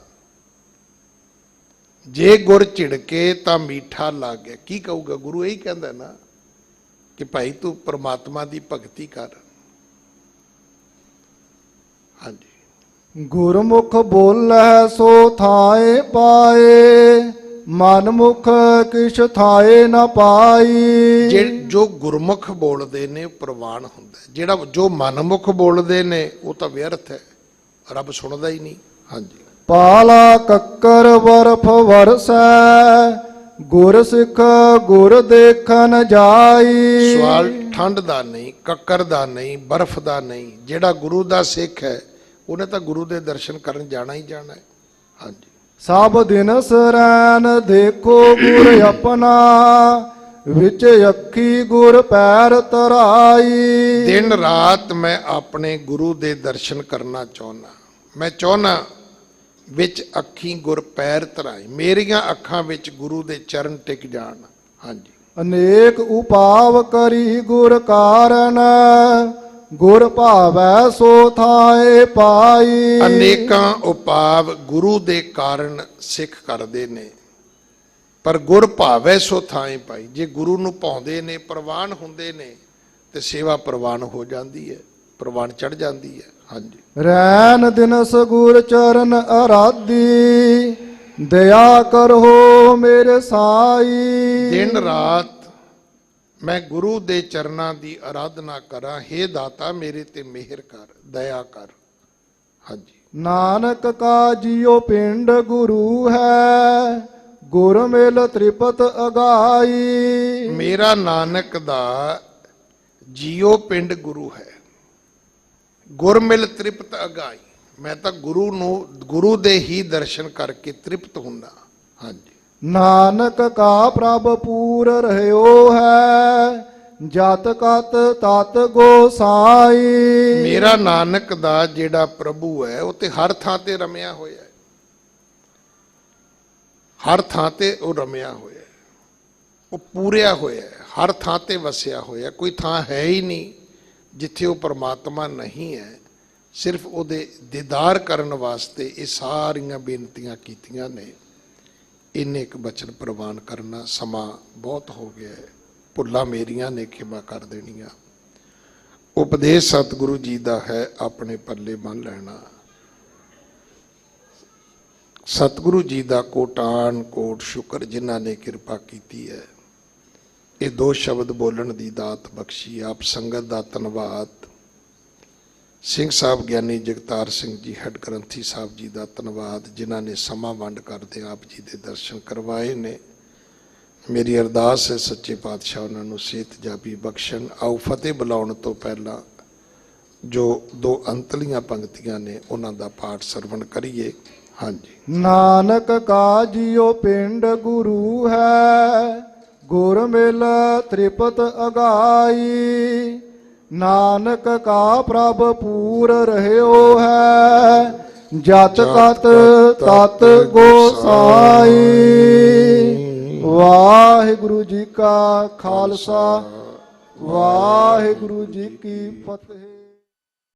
ਜੇ ਗੁਰ ਝਿੜਕੇ ਤਾਂ ਮੀਠਾ ਲੱਗ ਗਿਆ, ਕੀ ਕਹੂਗਾ? ਗੁਰੂ ਇਹੀ ਕਹਿੰਦਾ ਨਾ ਕਿ ਭਾਈ ਤੂੰ ਪਰਮਾਤਮਾ ਦੀ ਭਗਤੀ ਕਰ। ਹਾਂਜੀ। ਗੁਰਮੁਖ ਬੋਲੈ ਸੋ ਥਾਏ ਪਾਏ, ਮਨਮੁਖ ਕਿਛ ਥਾਏ ਨਾ ਪਾਈ। ਜੋ ਗੁਰਮੁਖ ਬੋਲਦੇ ਨੇ ਪ੍ਰਵਾਨ ਹੁੰਦਾ, ਜਿਹੜਾ ਜੋ ਮਨਮੁਖ ਬੋਲਦੇ ਨੇ ਉਹ ਤਾਂ ਵਿਅਰਥ ਹੈ, ਰੱਬ ਸੁਣਦਾ ਹੀ ਨਹੀਂ। ਹਾਂਜੀ। ਪਾਲਾ ਕੱਕਰ ਬਰਫ ਵਰਸੈ, ਗੁਰ ਸਿੱਖ ਗੁਰ ਦੇਖਣ ਜਾਈ। ਸਵਾਲ ਠੰਡ ਦਾ ਨਹੀਂ, ਕੱਕਰ ਦਾ ਨਹੀਂ, ਬਰਫ਼ ਦਾ ਨਹੀਂ, ਜਿਹੜਾ ਗੁਰੂ ਦਾ ਸਿੱਖ ਹੈ ਉਹਨੇ ਤਾਂ ਗੁਰੂ ਦੇ ਦਰਸ਼ਨ ਕਰਨ ਜਾਣਾ ਹੀ ਜਾਣਾ ਹੈ। ਹਾਂਜੀ। ਸਭ ਦਿਨ ਸਰੈਨ ਦੇਖੋ ਗੁਰ ਆਪਣਾ, ਵਿੱਚ ਅੱਖੀ ਗੁਰ ਪੈਰ ਤਰਾਈ। ਦਿਨ ਰਾਤ ਮੈਂ ਆਪਣੇ ਗੁਰੂ ਦੇ ਦਰਸ਼ਨ ਕਰਨਾ ਚਾਹੁੰਦਾ। ਮੈਂ ਚਾਹੁੰਦਾ ਵਿੱਚ ਅੱਖੀ ਗੁਰ ਪੈਰ ਧਰਾਈ, ਮੇਰੀਆਂ ਅੱਖਾਂ ਵਿੱਚ ਗੁਰੂ ਦੇ ਚਰਨ ਟਿਕ ਜਾਣ। ਹਾਂਜੀ। ਅਨੇਕ ਉਪਾਵ ਕਰੀ ਗੁਰ ਕਾਰਨ, ਗੁਰ ਭਾਵੈ ਸੋ ਥਾਏ ਪਾਈ। ਅਨੇਕਾਂ ਉਪਾਵ ਗੁਰੂ ਦੇ ਕਾਰਨ ਸਿੱਖ ਕਰਦੇ ਨੇ, ਪਰ ਗੁਰ ਭਾਵੈ ਸੋ ਥਾਏ ਪਾਈ। ਜੇ ਗੁਰੂ ਨੂੰ ਭਾਉਂਦੇ ਨੇ, ਪ੍ਰਵਾਨ ਹੁੰਦੇ ਨੇ, ਤੇ ਸੇਵਾ ਪ੍ਰਵਾਨ ਹੋ ਜਾਂਦੀ ਹੈ, ਪ੍ਰਵਾਨ ਚੜ ਜਾਂਦੀ ਹੈ। ਹਾਂਜੀ। ਰੈਨ ਦਿਨਸ ਗੁਰ ਚਰਨ ਅਰਾਧੀ, ਦਇਆ ਕਰੋ ਮੇਰੇ ਸਾਈ। ਦਿਨ ਰਾਤ ਮੈਂ ਗੁਰੂ ਦੇ ਚਰਨਾਂ ਦੀ ਆਰਾਧਨਾ ਕਰਾਂ। ਹੇ ਦਾਤਾ ਮੇਰੇ ਤੇ ਮਿਹਰ ਕਰ, ਦਇਆ ਕਰ। ਹਾਂਜੀ। ਨਾਨਕ ਕਾ ਜਿਉ ਪਿੰਡ ਗੁਰੂ ਹੈ, ਗੁਰ ਮਿਲ ਤ੍ਰਿਪਤ ਅਗਾਈ। ਮੇਰਾ ਨਾਨਕ ਦਾ ਜੀਓ ਪਿੰਡ ਗੁਰੂ ਹੈ, ਗੁਰ ਮਿਲ ਤ੍ਰਿਪਤ ਅਗਾਈ। ਮੈਂ ਤਾਂ ਗੁਰੂ ਦੇ ਹੀ ਦਰਸ਼ਨ ਕਰਕੇ ਤ੍ਰਿਪਤ ਹੁੰਦਾ। ਹਾਂਜੀ। ਨਾਨਕ ਕਾ ਪ੍ਰਭ ਪੂਰ ਰਹਿਓ ਹੈ, ਜਤ ਕਤ ਤਤ ਗੋਸਾਈ। ਮੇਰਾ ਨਾਨਕ ਦਾ ਜਿਹੜਾ ਪ੍ਰਭੂ ਹੈ ਉਹ ਤੇ ਹਰ ਥਾਂ ਤੇ ਰਮਿਆ ਹੋਇਆ ਹੈ, ਹਰ ਥਾਂ ਤੇ ਉਹ ਰਮਿਆ ਹੋਇਆ ਹੈ, ਉਹ ਪੂਰਿਆ ਹੋਇਆ ਹੈ, ਹਰ ਥਾਂ ਤੇ ਵਸਿਆ ਹੋਇਆ। ਕੋਈ ਥਾਂ ਹੈ ਹੀ ਨਹੀਂ ਜਿੱਥੇ ਉਹ ਪਰਮਾਤਮਾ ਨਹੀਂ ਹੈ। ਸਿਰਫ ਉਹਦੇ ਦੀਦਾਰ ਕਰਨ ਵਾਸਤੇ ਇਹ ਸਾਰੀਆਂ ਬੇਨਤੀਆਂ ਕੀਤੀਆਂ ਨੇ। ਇੰਨੇ ਇੱਕ ਬਚਨ ਪ੍ਰਵਾਨ ਕਰਨਾ। ਸਮਾਂ ਬਹੁਤ ਹੋ ਗਿਆ ਹੈ, ਭੁੱਲਾਂ ਮੇਰੀਆਂ ਨੇ, ਖਿਮਾ ਕਰ ਦੇਣੀਆਂ। ਉਪਦੇਸ਼ ਸਤਿਗੁਰੂ ਜੀ ਦਾ ਹੈ, ਆਪਣੇ ਪੱਲੇ ਬੰਨ ਲੈਣਾ। ਸਤਿਗੁਰੂ ਜੀ ਦਾ ਕੋਟਾਨ ਕੋਟ ਸ਼ੁਕਰ ਜਿਨ੍ਹਾਂ ਨੇ ਕਿਰਪਾ ਕੀਤੀ ਹੈ। ਇਹ ਦੋ ਸ਼ਬਦ ਬੋਲਣ ਦੀ ਦਾਤ ਬਖਸ਼ੀ। ਆਪ ਸੰਗਤ ਦਾ ਧੰਨਵਾਦ। ਸਿੰਘ ਸਾਹਿਬ ਗਿਆਨੀ ਜਗਤਾਰ ਸਿੰਘ ਜੀ ਹੈੱਡ ਗ੍ਰੰਥੀ ਸਾਹਿਬ ਜੀ ਦਾ ਧੰਨਵਾਦ, ਜਿਨ੍ਹਾਂ ਨੇ ਸਮਾਂ ਵੰਡ ਕਰਦੇ ਆਪ ਜੀ ਦੇ ਦਰਸ਼ਨ ਕਰਵਾਏ ਨੇ। ਮੇਰੀ ਅਰਦਾਸ ਹੈ ਸੱਚੇ ਪਾਤਸ਼ਾਹ ਉਹਨਾਂ ਨੂੰ ਸਿਹਤ ਜਾਬੀ ਬਖਸ਼ਣ। ਆਓ ਫਤਿਹ ਬੁਲਾਉਣ ਤੋਂ ਪਹਿਲਾਂ ਜੋ ਦੋ ਅੰਤਲੀਆਂ ਪੰਕਤੀਆਂ ਨੇ ਉਹਨਾਂ ਦਾ ਪਾਠ ਸਰਵਣ ਕਰੀਏ। ਹਾਂਜੀ। ਨਾਨਕ ਕਾ ਜਿਉ ਪਿੰਡ ਗੁਰੂ ਹੈ, ਗੁਰ ਮਿਲ ਤ੍ਰਿਪਤ ਅਗਾਈ। ਨਾਨਕ ਕਾ ਪ੍ਰਭ ਪੂਰ ਰਹਿਓ ਹੈ, ਜਤ ਕਤ ਤਤ ਗੋਸਾਈ। ਵਾਹਿਗੁਰੂ ਜੀ ਕਾ ਖਾਲਸਾ, ਵਾਹਿਗੁਰੂ ਜੀ ਕੀ ਫਤਿਹ।